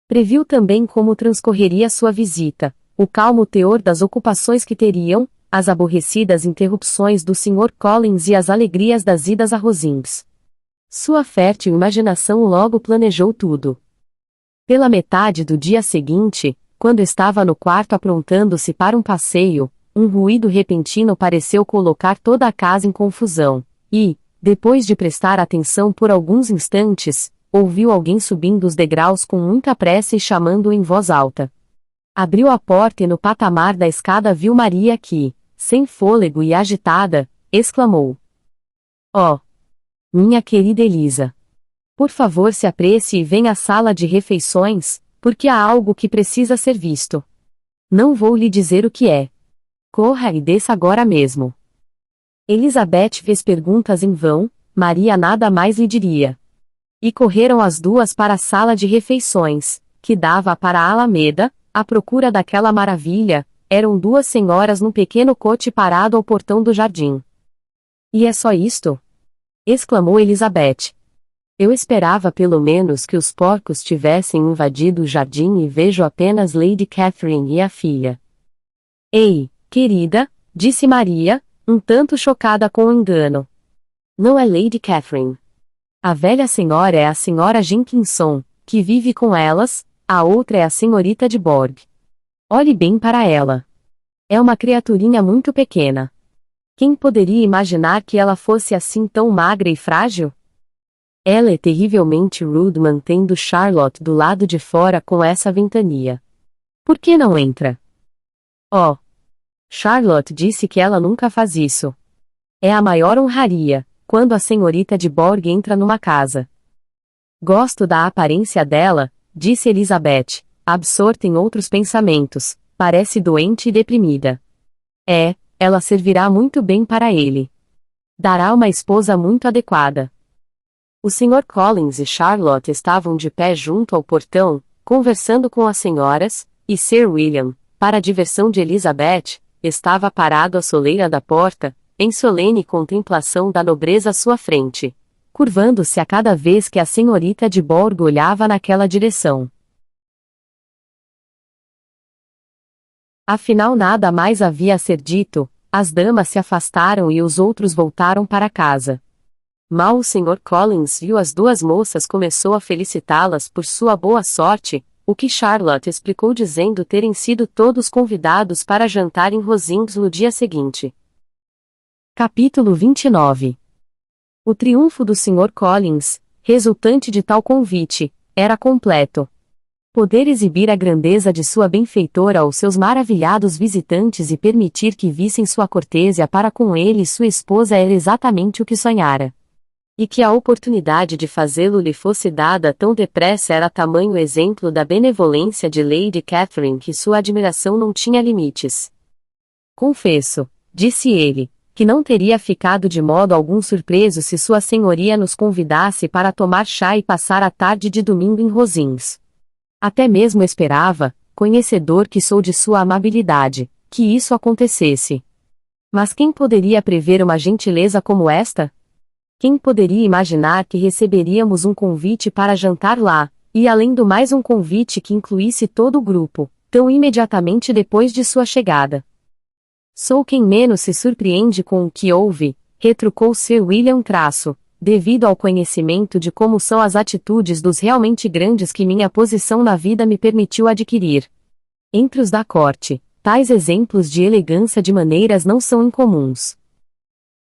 Previu também como transcorreria sua visita, o calmo teor das ocupações que teriam, as aborrecidas interrupções do Sr. Collins e as alegrias das idas a Rosings. Sua fértil imaginação logo planejou tudo. Pela metade do dia seguinte, quando estava no quarto aprontando-se para um passeio, um ruído repentino pareceu colocar toda a casa em confusão, e, depois de prestar atenção por alguns instantes, ouviu alguém subindo os degraus com muita pressa e chamando em voz alta. Abriu a porta e no patamar da escada viu Maria que, sem fôlego e agitada, exclamou: "Oh, minha querida Elisa! Por favor, se apresse e venha à sala de refeições, porque há algo que precisa ser visto. Não vou lhe dizer o que é. Corra e desça agora mesmo." Elizabeth fez perguntas em vão, Maria nada mais lhe diria. E correram as duas para a sala de refeições, que dava para a Alameda, à procura daquela maravilha. Eram duas senhoras num pequeno coche parado ao portão do jardim. "E é só isto?" exclamou Elizabeth. "Eu esperava pelo menos que os porcos tivessem invadido o jardim e vejo apenas Lady Catherine e a filha." "Ei, querida", disse Maria, um tanto chocada com o engano. "Não é Lady Catherine. A velha senhora é a senhora Jenkinson, que vive com elas, a outra é a senhorita de Borg. Olhe bem para ela. É uma criaturinha muito pequena. Quem poderia imaginar que ela fosse assim tão magra e frágil? Ela é terrivelmente rude mantendo Charlotte do lado de fora com essa ventania. Por que não entra?" "Oh, Charlotte disse que ela nunca faz isso. É a maior honraria, quando a senhorita de Borg entra numa casa." "Gosto da aparência dela", disse Elizabeth, absorta em outros pensamentos. "Parece doente e deprimida. Ela servirá muito bem para ele. Dará uma esposa muito adequada." O Sr. Collins e Charlotte estavam de pé junto ao portão, conversando com as senhoras, e Sir William, para a diversão de Elizabeth, estava parado à soleira da porta, em solene contemplação da nobreza à sua frente, curvando-se a cada vez que a senhorita de Borg olhava naquela direção. Afinal nada mais havia a ser dito, as damas se afastaram e os outros voltaram para casa. Mal o Sr. Collins viu as duas moças começou a felicitá-las por sua boa sorte, o que Charlotte explicou dizendo terem sido todos convidados para jantar em Rosings no dia seguinte. Capítulo 29. O triunfo do Sr. Collins, resultante de tal convite, era completo. Poder exibir a grandeza de sua benfeitora aos seus maravilhados visitantes e permitir que vissem sua cortesia para com ele e sua esposa era exatamente o que sonhara. E que a oportunidade de fazê-lo lhe fosse dada tão depressa era tamanho exemplo da benevolência de Lady Catherine que sua admiração não tinha limites. "Confesso", disse ele, "que não teria ficado de modo algum surpreso se sua senhoria nos convidasse para tomar chá e passar a tarde de domingo em Rosings. Até mesmo esperava, conhecedor que sou de sua amabilidade, que isso acontecesse. Mas quem poderia prever uma gentileza como esta? Quem poderia imaginar que receberíamos um convite para jantar lá, e além do mais um convite que incluísse todo o grupo, tão imediatamente depois de sua chegada?" "Sou quem menos se surpreende com o que houve", retrucou Sir William Traço, "devido ao conhecimento de como são as atitudes dos realmente grandes que minha posição na vida me permitiu adquirir. Entre os da corte, tais exemplos de elegância de maneiras não são incomuns."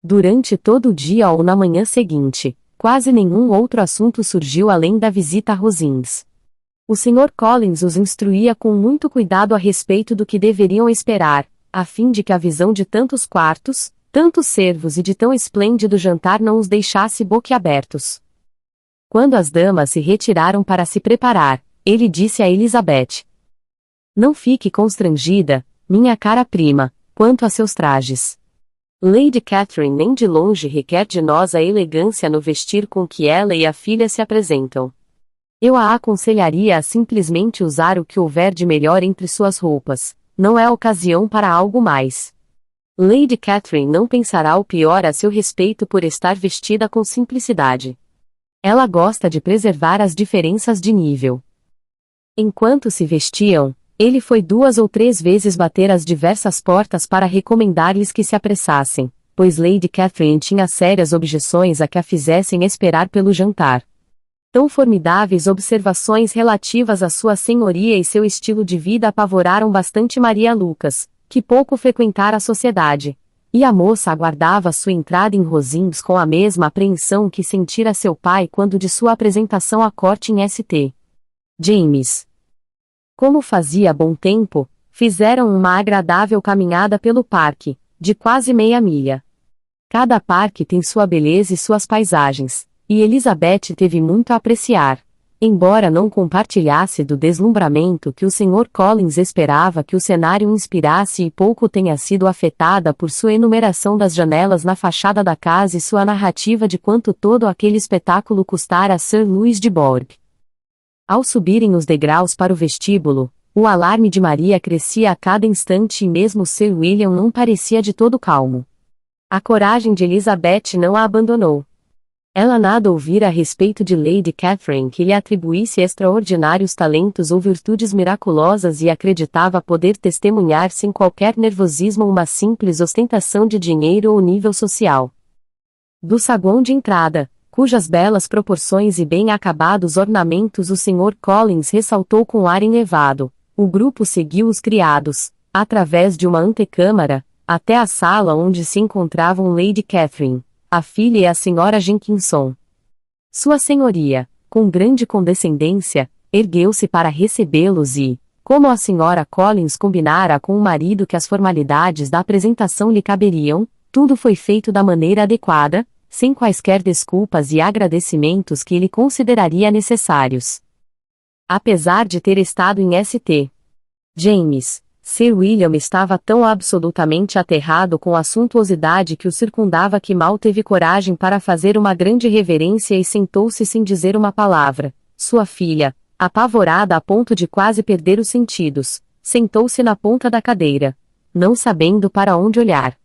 Durante todo o dia ou na manhã seguinte, quase nenhum outro assunto surgiu além da visita a Rosings. O Sr. Collins os instruía com muito cuidado a respeito do que deveriam esperar, a fim de que a visão de tantos quartos, tantos servos e de tão esplêndido jantar não os deixasse boquiabertos. Quando as damas se retiraram para se preparar, ele disse a Elizabeth: "Não fique constrangida, minha cara prima, quanto a seus trajes. Lady Catherine nem de longe requer de nós a elegância no vestir com que ela e a filha se apresentam. Eu a aconselharia a simplesmente usar o que houver de melhor entre suas roupas, não é ocasião para algo mais. Lady Catherine não pensará o pior a seu respeito por estar vestida com simplicidade. Ela gosta de preservar as diferenças de nível. Enquanto se vestiam, ele foi 2 ou 3 vezes bater às diversas portas para recomendar-lhes que se apressassem, pois Lady Catherine tinha sérias objeções a que a fizessem esperar pelo jantar. Tão formidáveis observações relativas à sua senhoria e seu estilo de vida apavoraram bastante Maria Lucas, que pouco frequentara a sociedade, e a moça aguardava sua entrada em Rosings com a mesma apreensão que sentira seu pai quando de sua apresentação à corte em St. James. Como fazia bom tempo, fizeram uma agradável caminhada pelo parque, de quase meia milha. Cada parque tem sua beleza e suas paisagens, e Elizabeth teve muito a apreciar, embora não compartilhasse do deslumbramento que o Sr. Collins esperava que o cenário inspirasse e pouco tenha sido afetada por sua enumeração das janelas na fachada da casa e sua narrativa de quanto todo aquele espetáculo custara a Sir Louis de Bourgh. Ao subirem os degraus para o vestíbulo, o alarme de Maria crescia a cada instante e mesmo Sir William não parecia de todo calmo. A coragem de Elizabeth não a abandonou. Ela nada ouvira a respeito de Lady Catherine que lhe atribuísse extraordinários talentos ou virtudes miraculosas e acreditava poder testemunhar sem qualquer nervosismo uma simples ostentação de dinheiro ou nível social. Do saguão de entrada, cujas belas proporções e bem acabados ornamentos o Sr. Collins ressaltou com ar elevado, o grupo seguiu os criados, através de uma antecâmara, até a sala onde se encontravam Lady Catherine, a filha e a Sra. Jenkinson. Sua Senhoria, com grande condescendência, ergueu-se para recebê-los e, como a Sra. Collins combinara com o marido que as formalidades da apresentação lhe caberiam, tudo foi feito da maneira adequada, sem quaisquer desculpas e agradecimentos que ele consideraria necessários. Apesar de ter estado em St. James, Sir William estava tão absolutamente aterrado com a suntuosidade que o circundava que mal teve coragem para fazer uma grande reverência e sentou-se sem dizer uma palavra. Sua filha, apavorada a ponto de quase perder os sentidos, sentou-se na ponta da cadeira, não sabendo para onde olhar.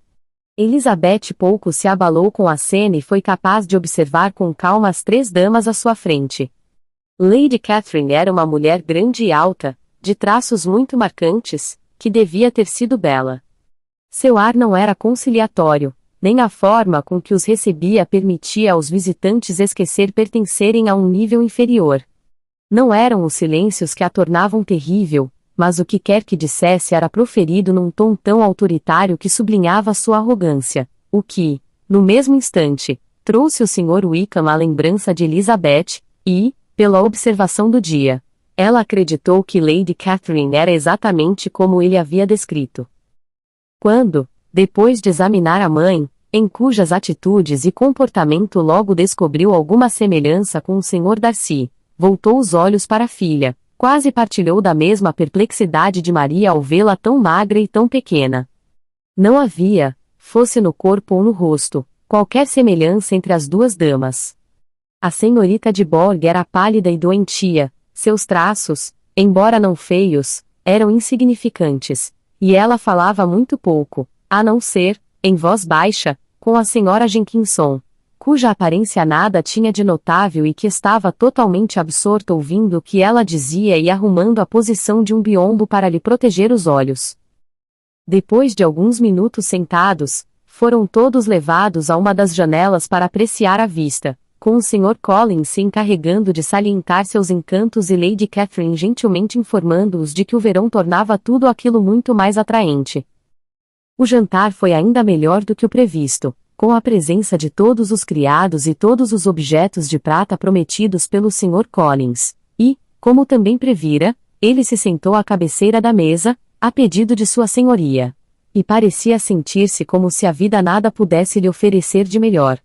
Elizabeth pouco se abalou com a cena e foi capaz de observar com calma as 3 damas à sua frente. Lady Catherine era uma mulher grande e alta, de traços muito marcantes, que devia ter sido bela. Seu ar não era conciliatório, nem a forma com que os recebia permitia aos visitantes esquecer pertencerem a um nível inferior. Não eram os silêncios que a tornavam terrível, mas o que quer que dissesse era proferido num tom tão autoritário que sublinhava sua arrogância, o que, no mesmo instante, trouxe o Sr. Wickham à lembrança de Elizabeth, e, pela observação do dia, ela acreditou que Lady Catherine era exatamente como ele havia descrito. Quando, depois de examinar a mãe, em cujas atitudes e comportamento logo descobriu alguma semelhança com o Sr. Darcy, voltou os olhos para a filha, quase partilhou da mesma perplexidade de Maria ao vê-la tão magra e tão pequena. Não havia, fosse no corpo ou no rosto, qualquer semelhança entre as 2 damas. A senhorita de Bourgh era pálida e doentia, seus traços, embora não feios, eram insignificantes, e ela falava muito pouco, a não ser, em voz baixa, com a Sra. Jenkinson, cuja aparência nada tinha de notável e que estava totalmente absorta ouvindo o que ela dizia e arrumando a posição de um biombo para lhe proteger os olhos. Depois de alguns minutos sentados, foram todos levados a uma das janelas para apreciar a vista, com o Sr. Collins se encarregando de salientar seus encantos e Lady Catherine gentilmente informando-os de que o verão tornava tudo aquilo muito mais atraente. O jantar foi ainda melhor do que o previsto, com a presença de todos os criados e todos os objetos de prata prometidos pelo Sr. Collins, e, como também previra, ele se sentou à cabeceira da mesa, a pedido de sua senhoria. E parecia sentir-se como se a vida nada pudesse lhe oferecer de melhor.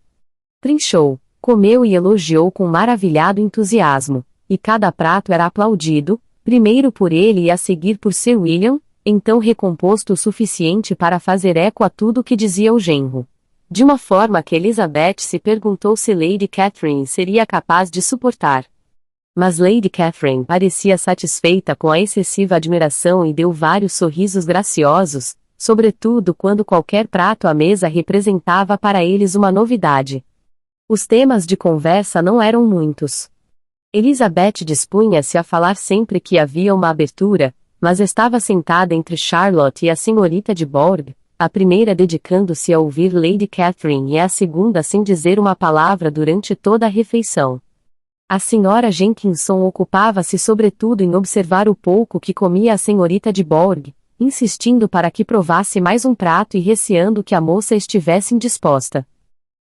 Trinchou, comeu e elogiou com maravilhado entusiasmo, e cada prato era aplaudido, primeiro por ele e a seguir por Sir William, então recomposto o suficiente para fazer eco a tudo o que dizia o genro. De uma forma que Elizabeth se perguntou se Lady Catherine seria capaz de suportar. Mas Lady Catherine parecia satisfeita com a excessiva admiração e deu vários sorrisos graciosos, sobretudo quando qualquer prato à mesa representava para eles uma novidade. Os temas de conversa não eram muitos. Elizabeth dispunha-se a falar sempre que havia uma abertura, mas estava sentada entre Charlotte e a senhorita de Bourgh, a primeira dedicando-se a ouvir Lady Catherine e a segunda sem dizer uma palavra durante toda a refeição. A senhora Jenkinson ocupava-se sobretudo em observar o pouco que comia a senhorita de Bourgh, insistindo para que provasse mais um prato e receando que a moça estivesse indisposta.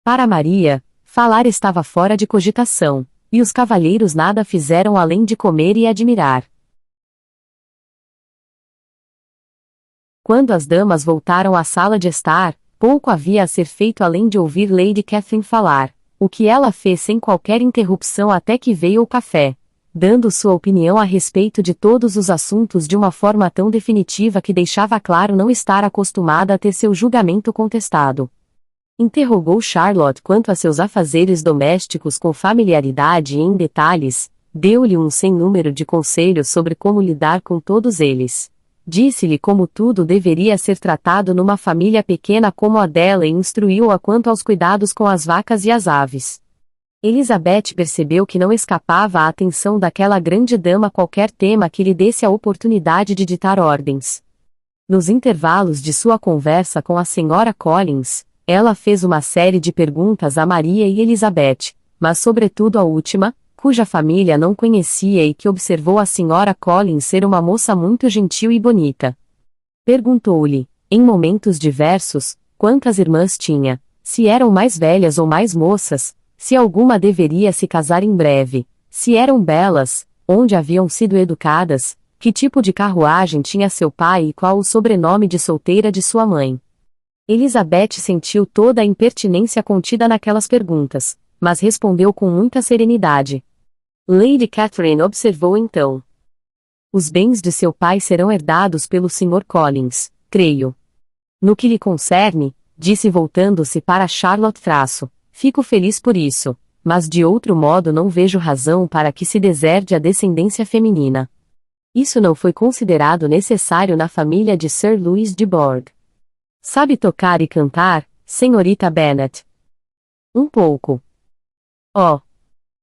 Para Maria, falar estava fora de cogitação, e os cavalheiros nada fizeram além de comer e admirar. Quando as damas voltaram à sala de estar, pouco havia a ser feito além de ouvir Lady Catherine falar, o que ela fez sem qualquer interrupção até que veio o café, dando sua opinião a respeito de todos os assuntos de uma forma tão definitiva que deixava claro não estar acostumada a ter seu julgamento contestado. Interrogou Charlotte quanto a seus afazeres domésticos com familiaridade e em detalhes, deu-lhe um sem número de conselhos sobre como lidar com todos eles. Disse-lhe como tudo deveria ser tratado numa família pequena como a dela e instruiu-a quanto aos cuidados com as vacas e as aves. Elizabeth percebeu que não escapava à atenção daquela grande dama qualquer tema que lhe desse a oportunidade de ditar ordens. Nos intervalos de sua conversa com a senhora Collins, ela fez uma série de perguntas a Maria e Elizabeth, mas sobretudo a última, cuja família não conhecia e que observou a senhora Collins ser uma moça muito gentil e bonita. Perguntou-lhe, em momentos diversos, quantas irmãs tinha, se eram mais velhas ou mais moças, se alguma deveria se casar em breve, se eram belas, onde haviam sido educadas, que tipo de carruagem tinha seu pai e qual o sobrenome de solteira de sua mãe. Elizabeth sentiu toda a impertinência contida naquelas perguntas, mas respondeu com muita serenidade. Lady Catherine observou então. Os bens de seu pai serão herdados pelo Sr. Collins, creio. No que lhe concerne, disse voltando-se para Charlotte fico feliz por isso, mas de outro modo não vejo razão para que se deserde a descendência feminina. Isso não foi considerado necessário na família de Sir Louis de Bourgh. Sabe tocar e cantar, senhorita Bennet? Um pouco. Oh.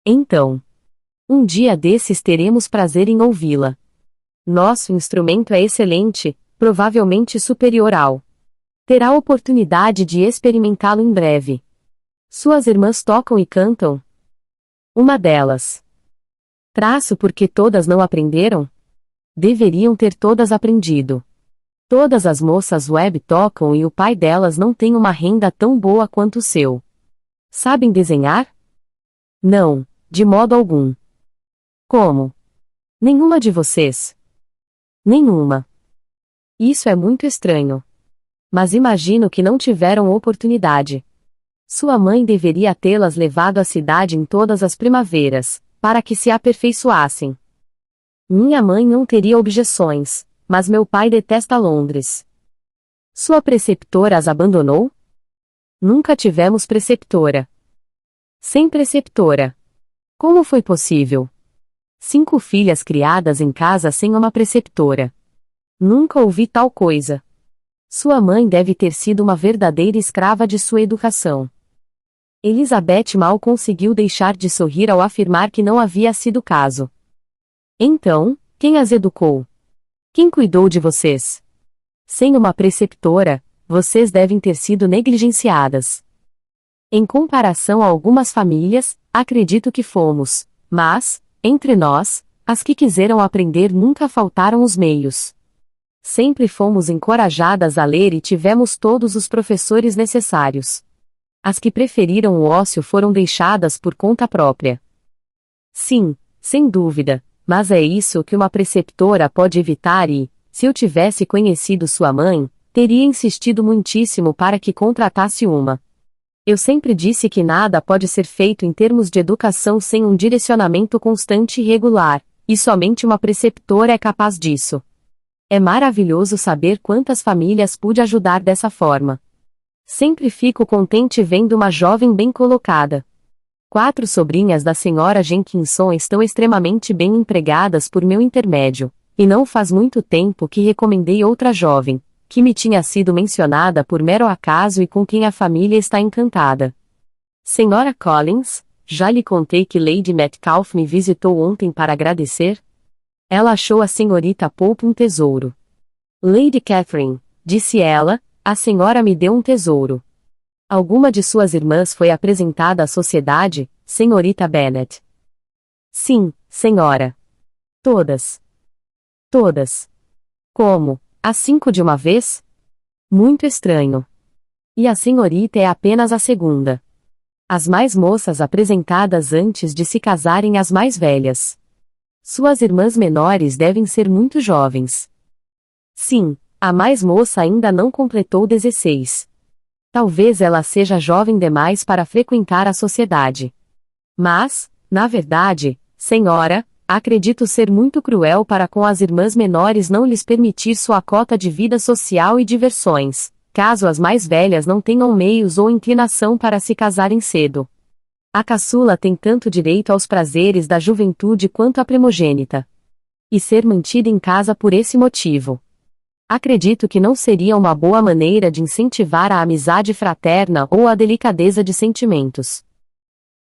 Então. Um dia desses teremos prazer em ouvi-la. Nosso instrumento é excelente, provavelmente superior ao. Terá oportunidade de experimentá-lo em breve. Suas irmãs tocam e cantam? Uma delas. Traço porque todas não aprenderam? Deveriam ter todas aprendido. Todas as moças Webb tocam e o pai delas não tem uma renda tão boa quanto o seu. Sabem desenhar? Não, de modo algum. Como? Nenhuma de vocês? Nenhuma. Isso é muito estranho. Mas imagino que não tiveram oportunidade. Sua mãe deveria tê-las levado à cidade em todas as primaveras, para que se aperfeiçoassem. Minha mãe não teria objeções, mas meu pai detesta Londres. Sua preceptora as abandonou? Nunca tivemos preceptora. Sem preceptora. Como foi possível? 5 filhas criadas em casa sem uma preceptora. Nunca ouvi tal coisa. Sua mãe deve ter sido uma verdadeira escrava de sua educação. Elizabeth mal conseguiu deixar de sorrir ao afirmar que não havia sido o caso. Então, quem as educou? Quem cuidou de vocês? Sem uma preceptora, vocês devem ter sido negligenciadas. Em comparação a algumas famílias, acredito que fomos, mas, entre nós, as que quiseram aprender nunca faltaram os meios. Sempre fomos encorajadas a ler e tivemos todos os professores necessários. As que preferiram o ócio foram deixadas por conta própria. Sim, sem dúvida, mas é isso que uma preceptora pode evitar e, se eu tivesse conhecido sua mãe, teria insistido muitíssimo para que contratasse uma. Eu sempre disse que nada pode ser feito em termos de educação sem um direcionamento constante e regular, e somente uma preceptora é capaz disso. É maravilhoso saber quantas famílias pude ajudar dessa forma. Sempre fico contente vendo uma jovem bem colocada. 4 sobrinhas da senhora Jenkinson estão extremamente bem empregadas por meu intermédio, e não faz muito tempo que recomendei outra jovem, que me tinha sido mencionada por mero acaso e com quem a família está encantada. Senhora Collins, já lhe contei que Lady Metcalfe me visitou ontem para agradecer? Ela achou a senhorita Pope um tesouro. Lady Catherine, disse ela, a senhora me deu um tesouro. Alguma de suas irmãs foi apresentada à sociedade, senhorita Bennet? Sim, senhora. Todas. Todas. Como? As 5 de uma vez? Muito estranho. E a senhorita é apenas a segunda. As mais moças apresentadas antes de se casarem as mais velhas. Suas irmãs menores devem ser muito jovens. Sim, a mais moça ainda não completou 16. Talvez ela seja jovem demais para frequentar a sociedade. Mas, na verdade, senhora, acredito ser muito cruel para com as irmãs menores não lhes permitir sua cota de vida social e diversões, caso as mais velhas não tenham meios ou inclinação para se casarem cedo. A caçula tem tanto direito aos prazeres da juventude quanto a primogênita. E ser mantida em casa por esse motivo. Acredito que não seria uma boa maneira de incentivar a amizade fraterna ou a delicadeza de sentimentos.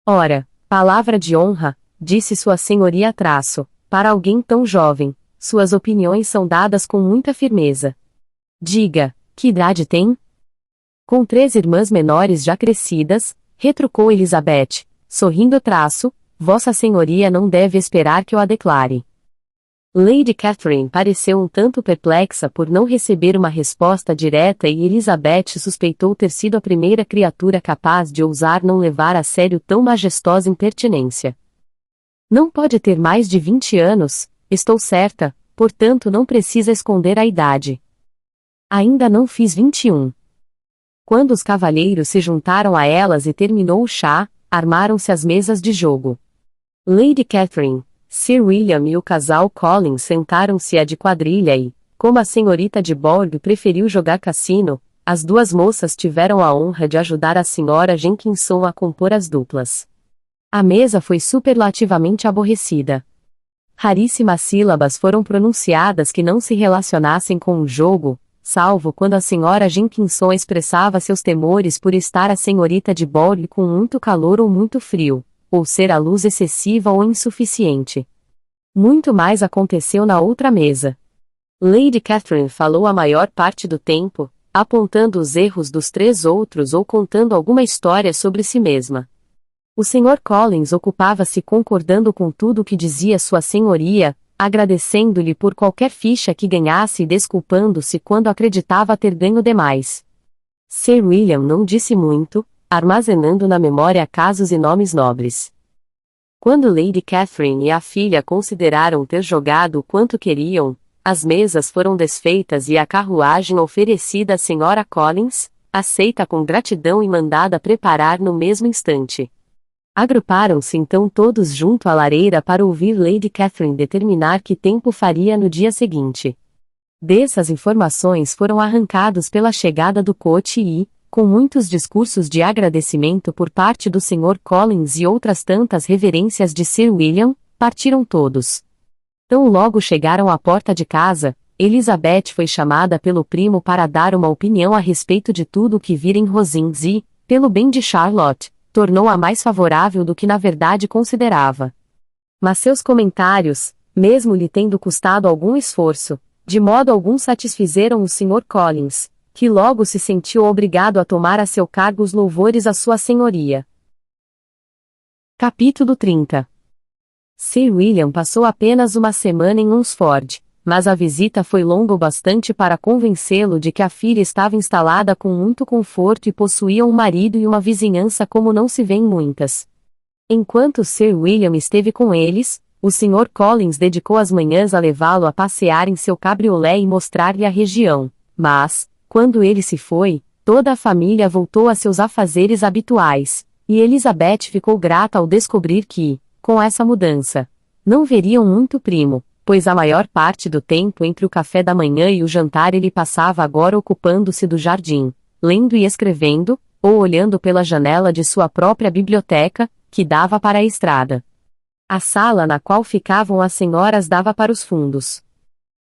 Ora, palavra de honra, disse sua senhoria para alguém tão jovem, suas opiniões são dadas com muita firmeza. Diga, que idade tem? Com 3 irmãs menores já crescidas, retrucou Elizabeth, sorrindo vossa senhoria não deve esperar que eu a declare. Lady Catherine pareceu um tanto perplexa por não receber uma resposta direta e Elizabeth suspeitou ter sido a primeira criatura capaz de ousar não levar a sério tão majestosa impertinência. Não pode ter mais de 20 anos, estou certa, portanto não precisa esconder a idade. Ainda não fiz 21. Quando os cavalheiros se juntaram a elas e terminou o chá, armaram-se as mesas de jogo. Lady Catherine, Sir William e o casal Collins sentaram-se de quadrilha e, como a senhorita de Bourgh preferiu jogar cassino, as 2 moças tiveram a honra de ajudar a senhora Jenkinson a compor as duplas. A mesa foi superlativamente aborrecida. Raríssimas sílabas foram pronunciadas que não se relacionassem com o jogo, salvo quando a senhora Jenkinson expressava seus temores por estar a senhorita de Bourgh com muito calor ou muito frio, ou ser a luz excessiva ou insuficiente. Muito mais aconteceu na outra mesa. Lady Catherine falou a maior parte do tempo, apontando os erros dos 3 outros ou contando alguma história sobre si mesma. O Sr. Collins ocupava-se concordando com tudo o que dizia sua senhoria, agradecendo-lhe por qualquer ficha que ganhasse e desculpando-se quando acreditava ter ganho demais. Sir William não disse muito, armazenando na memória casos e nomes nobres. Quando Lady Catherine e a filha consideraram ter jogado o quanto queriam, as mesas foram desfeitas e a carruagem oferecida à Sra. Collins, aceita com gratidão e mandada preparar no mesmo instante. Agruparam-se então todos junto à lareira para ouvir Lady Catherine determinar que tempo faria no dia seguinte. Dessas informações foram arrancados pela chegada do coche e, com muitos discursos de agradecimento por parte do Sr. Collins e outras tantas reverências de Sir William, partiram todos. Tão logo chegaram à porta de casa, Elizabeth foi chamada pelo primo para dar uma opinião a respeito de tudo o que vira em Rosings e, pelo bem de Charlotte, tornou-a mais favorável do que na verdade considerava. Mas seus comentários, mesmo lhe tendo custado algum esforço, de modo algum satisfizeram o Sr. Collins, que logo se sentiu obrigado a tomar a seu cargo os louvores à sua senhoria. Capítulo 30. Sir William passou apenas uma semana em Hunsford, mas a visita foi longa o bastante para convencê-lo de que a filha estava instalada com muito conforto e possuía um marido e uma vizinhança como não se vê em muitas. Enquanto Sir William esteve com eles, o Sr. Collins dedicou as manhãs a levá-lo a passear em seu cabriolé e mostrar-lhe a região, mas, quando ele se foi, toda a família voltou a seus afazeres habituais, e Elizabeth ficou grata ao descobrir que, com essa mudança, não veriam muito o primo, pois a maior parte do tempo entre o café da manhã e o jantar ele passava agora ocupando-se do jardim, lendo e escrevendo, ou olhando pela janela de sua própria biblioteca, que dava para a estrada. A sala na qual ficavam as senhoras dava para os fundos.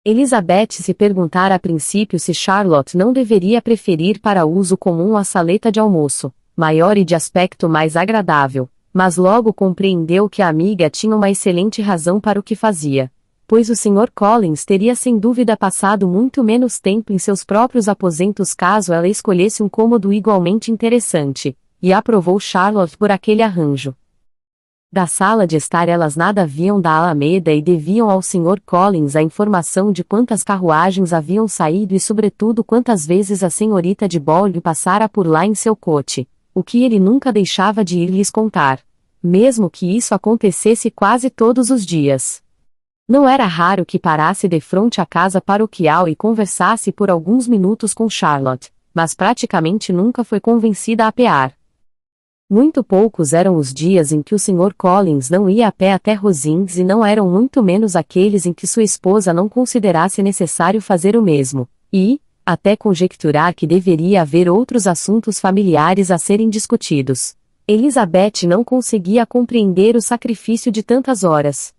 Elizabeth se perguntara a princípio se Charlotte não deveria preferir para uso comum a saleta de almoço, maior e de aspecto mais agradável, mas logo compreendeu que a amiga tinha uma excelente razão para o que fazia, pois o Sr. Collins teria sem dúvida passado muito menos tempo em seus próprios aposentos caso ela escolhesse um cômodo igualmente interessante, e aprovou Charlotte por aquele arranjo. Da sala de estar elas nada viam da Alameda e deviam ao Sr. Collins a informação de quantas carruagens haviam saído e sobretudo quantas vezes a senhorita de Bolge passara por lá em seu coche, o que ele nunca deixava de ir lhes contar, mesmo que isso acontecesse quase todos os dias. Não era raro que parasse defronte à casa paroquial e conversasse por alguns minutos com Charlotte, mas praticamente nunca foi convencida a apear. Muito poucos eram os dias em que o Sr. Collins não ia a pé até Rosings e não eram muito menos aqueles em que sua esposa não considerasse necessário fazer o mesmo, e, até conjecturar que deveria haver outros assuntos familiares a serem discutidos. Elizabeth não conseguia compreender o sacrifício de tantas horas.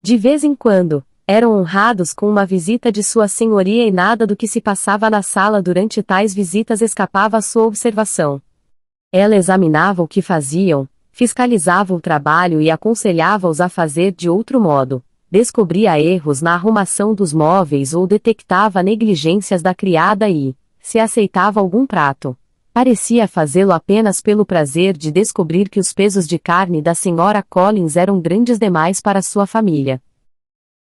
De vez em quando, eram honrados com uma visita de sua senhoria e nada do que se passava na sala durante tais visitas escapava à sua observação. Ela examinava o que faziam, fiscalizava o trabalho e aconselhava-os a fazer de outro modo, descobria erros na arrumação dos móveis ou detectava negligências da criada e, se aceitava algum prato, parecia fazê-lo apenas pelo prazer de descobrir que os pesos de carne da Sra. Collins eram grandes demais para sua família.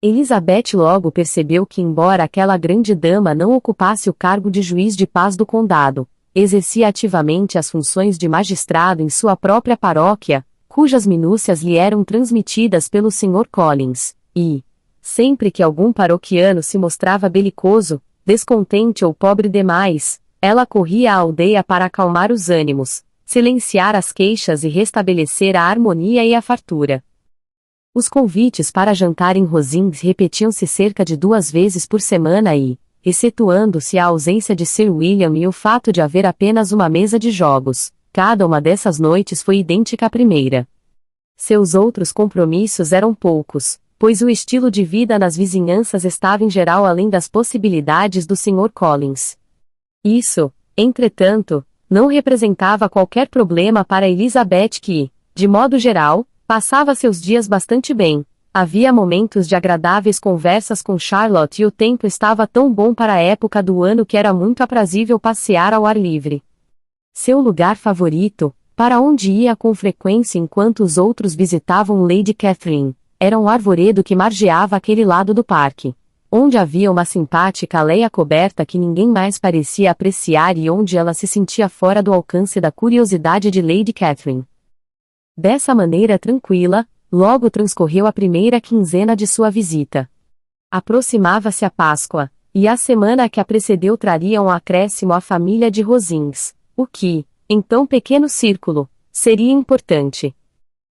Elizabeth logo percebeu que embora aquela grande dama não ocupasse o cargo de juiz de paz do condado, exercia ativamente as funções de magistrado em sua própria paróquia, cujas minúcias lhe eram transmitidas pelo Sr. Collins, e, sempre que algum paroquiano se mostrava belicoso, descontente ou pobre demais, ela corria à aldeia para acalmar os ânimos, silenciar as queixas e restabelecer a harmonia e a fartura. Os convites para jantar em Rosings repetiam-se cerca de 2 vezes por semana e, excetuando-se a ausência de Sir William e o fato de haver apenas uma mesa de jogos, cada uma dessas noites foi idêntica à primeira. Seus outros compromissos eram poucos, pois o estilo de vida nas vizinhanças estava em geral além das possibilidades do Sr. Collins. Isso, entretanto, não representava qualquer problema para Elizabeth que, de modo geral, passava seus dias bastante bem. Havia momentos de agradáveis conversas com Charlotte e o tempo estava tão bom para a época do ano que era muito aprazível passear ao ar livre. Seu lugar favorito, para onde ia com frequência enquanto os outros visitavam Lady Catherine, era um arvoredo que margeava aquele lado do parque, onde havia uma simpática aldeia coberta que ninguém mais parecia apreciar e onde ela se sentia fora do alcance da curiosidade de Lady Catherine. Dessa maneira tranquila, logo transcorreu a primeira quinzena de sua visita. Aproximava-se a Páscoa, e a semana que a precedeu traria um acréscimo à família de Rosings, o que, em tão pequeno círculo, seria importante.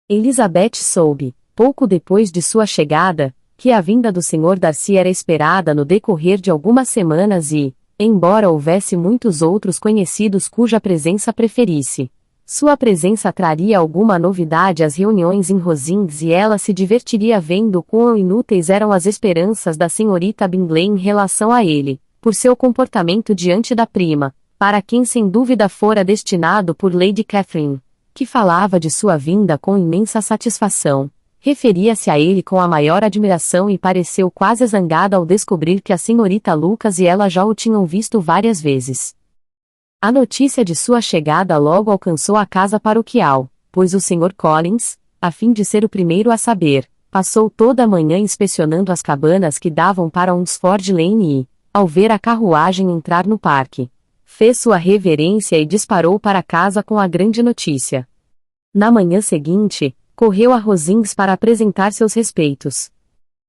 Elizabeth soube, pouco depois de sua chegada, que a vinda do Sr. Darcy era esperada no decorrer de algumas semanas e, embora houvesse muitos outros conhecidos cuja presença preferisse, sua presença traria alguma novidade às reuniões em Rosings e ela se divertiria vendo quão inúteis eram as esperanças da senhorita Bingley em relação a ele, por seu comportamento diante da prima, para quem sem dúvida fora destinado por Lady Catherine, que falava de sua vinda com imensa satisfação, referia-se a ele com a maior admiração e pareceu quase zangada ao descobrir que a senhorita Lucas e ela já o tinham visto várias vezes. A notícia de sua chegada logo alcançou a casa paroquial, pois o Sr. Collins, a fim de ser o primeiro a saber, passou toda a manhã inspecionando as cabanas que davam para Hunsford Lane e, ao ver a carruagem entrar no parque, fez sua reverência e disparou para casa com a grande notícia. Na manhã seguinte, correu a Rosings para apresentar seus respeitos.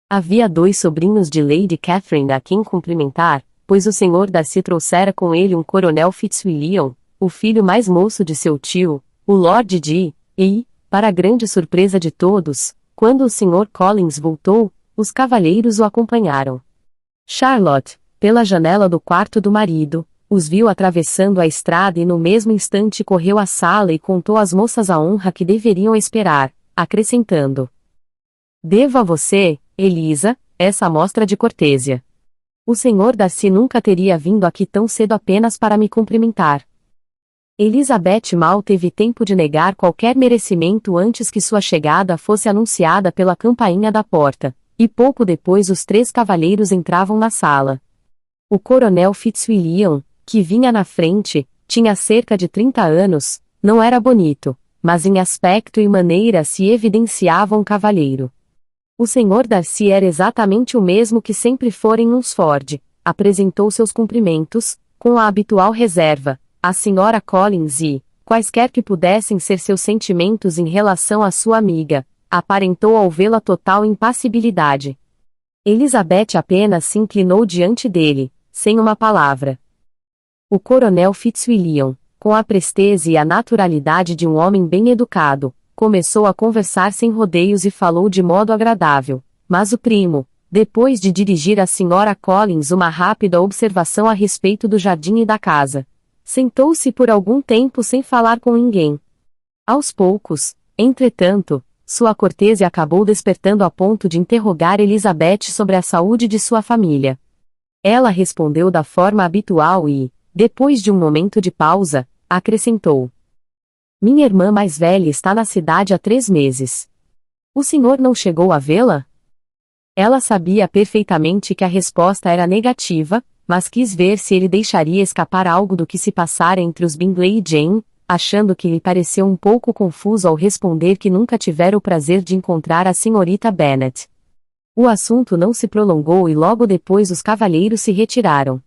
Havia 2 sobrinhos de Lady Catherine a quem cumprimentar, pois o Sr. Darcy trouxera com ele um coronel Fitzwilliam, o filho mais moço de seu tio, o Lord D., e, para grande surpresa de todos, quando o Sr. Collins voltou, os cavalheiros o acompanharam. Charlotte, pela janela do quarto do marido, os viu atravessando a estrada e no mesmo instante correu à sala e contou às moças a honra que deveriam esperar, acrescentando: devo a você, Elisa, essa amostra de cortesia. O Sr. Darcy nunca teria vindo aqui tão cedo apenas para me cumprimentar. Elizabeth mal teve tempo de negar qualquer merecimento antes que sua chegada fosse anunciada pela campainha da porta, e pouco depois os 3 cavalheiros entravam na sala. O coronel Fitzwilliam, que vinha na frente, tinha cerca de 30 anos, não era bonito, mas em aspecto e maneira se evidenciava um cavalheiro. O Sr. Darcy era exatamente o mesmo que sempre fora em Hunsford, apresentou seus cumprimentos, com a habitual reserva, à Sra. Collins e, quaisquer que pudessem ser seus sentimentos em relação à sua amiga, aparentou ao vê-la total impassibilidade. Elizabeth apenas se inclinou diante dele, sem uma palavra. O coronel Fitzwilliam, com a presteza e a naturalidade de um homem bem educado, começou a conversar sem rodeios e falou de modo agradável, mas o primo, depois de dirigir à Sra. Collins uma rápida observação a respeito do jardim e da casa, sentou-se por algum tempo sem falar com ninguém. Aos poucos, entretanto, sua cortesia acabou despertando a ponto de interrogar Elizabeth sobre a saúde de sua família. Ela respondeu da forma habitual e, depois de um momento de pausa, acrescentou: minha irmã mais velha está na cidade há 3 meses. O senhor não chegou a vê-la? Ela sabia perfeitamente que a resposta era negativa, mas quis ver se ele deixaria escapar algo do que se passara entre os Bingley e Jane, achando que lhe pareceu um pouco confuso ao responder que nunca tivera o prazer de encontrar a senhorita Bennet. O assunto não se prolongou e logo depois os cavalheiros se retiraram.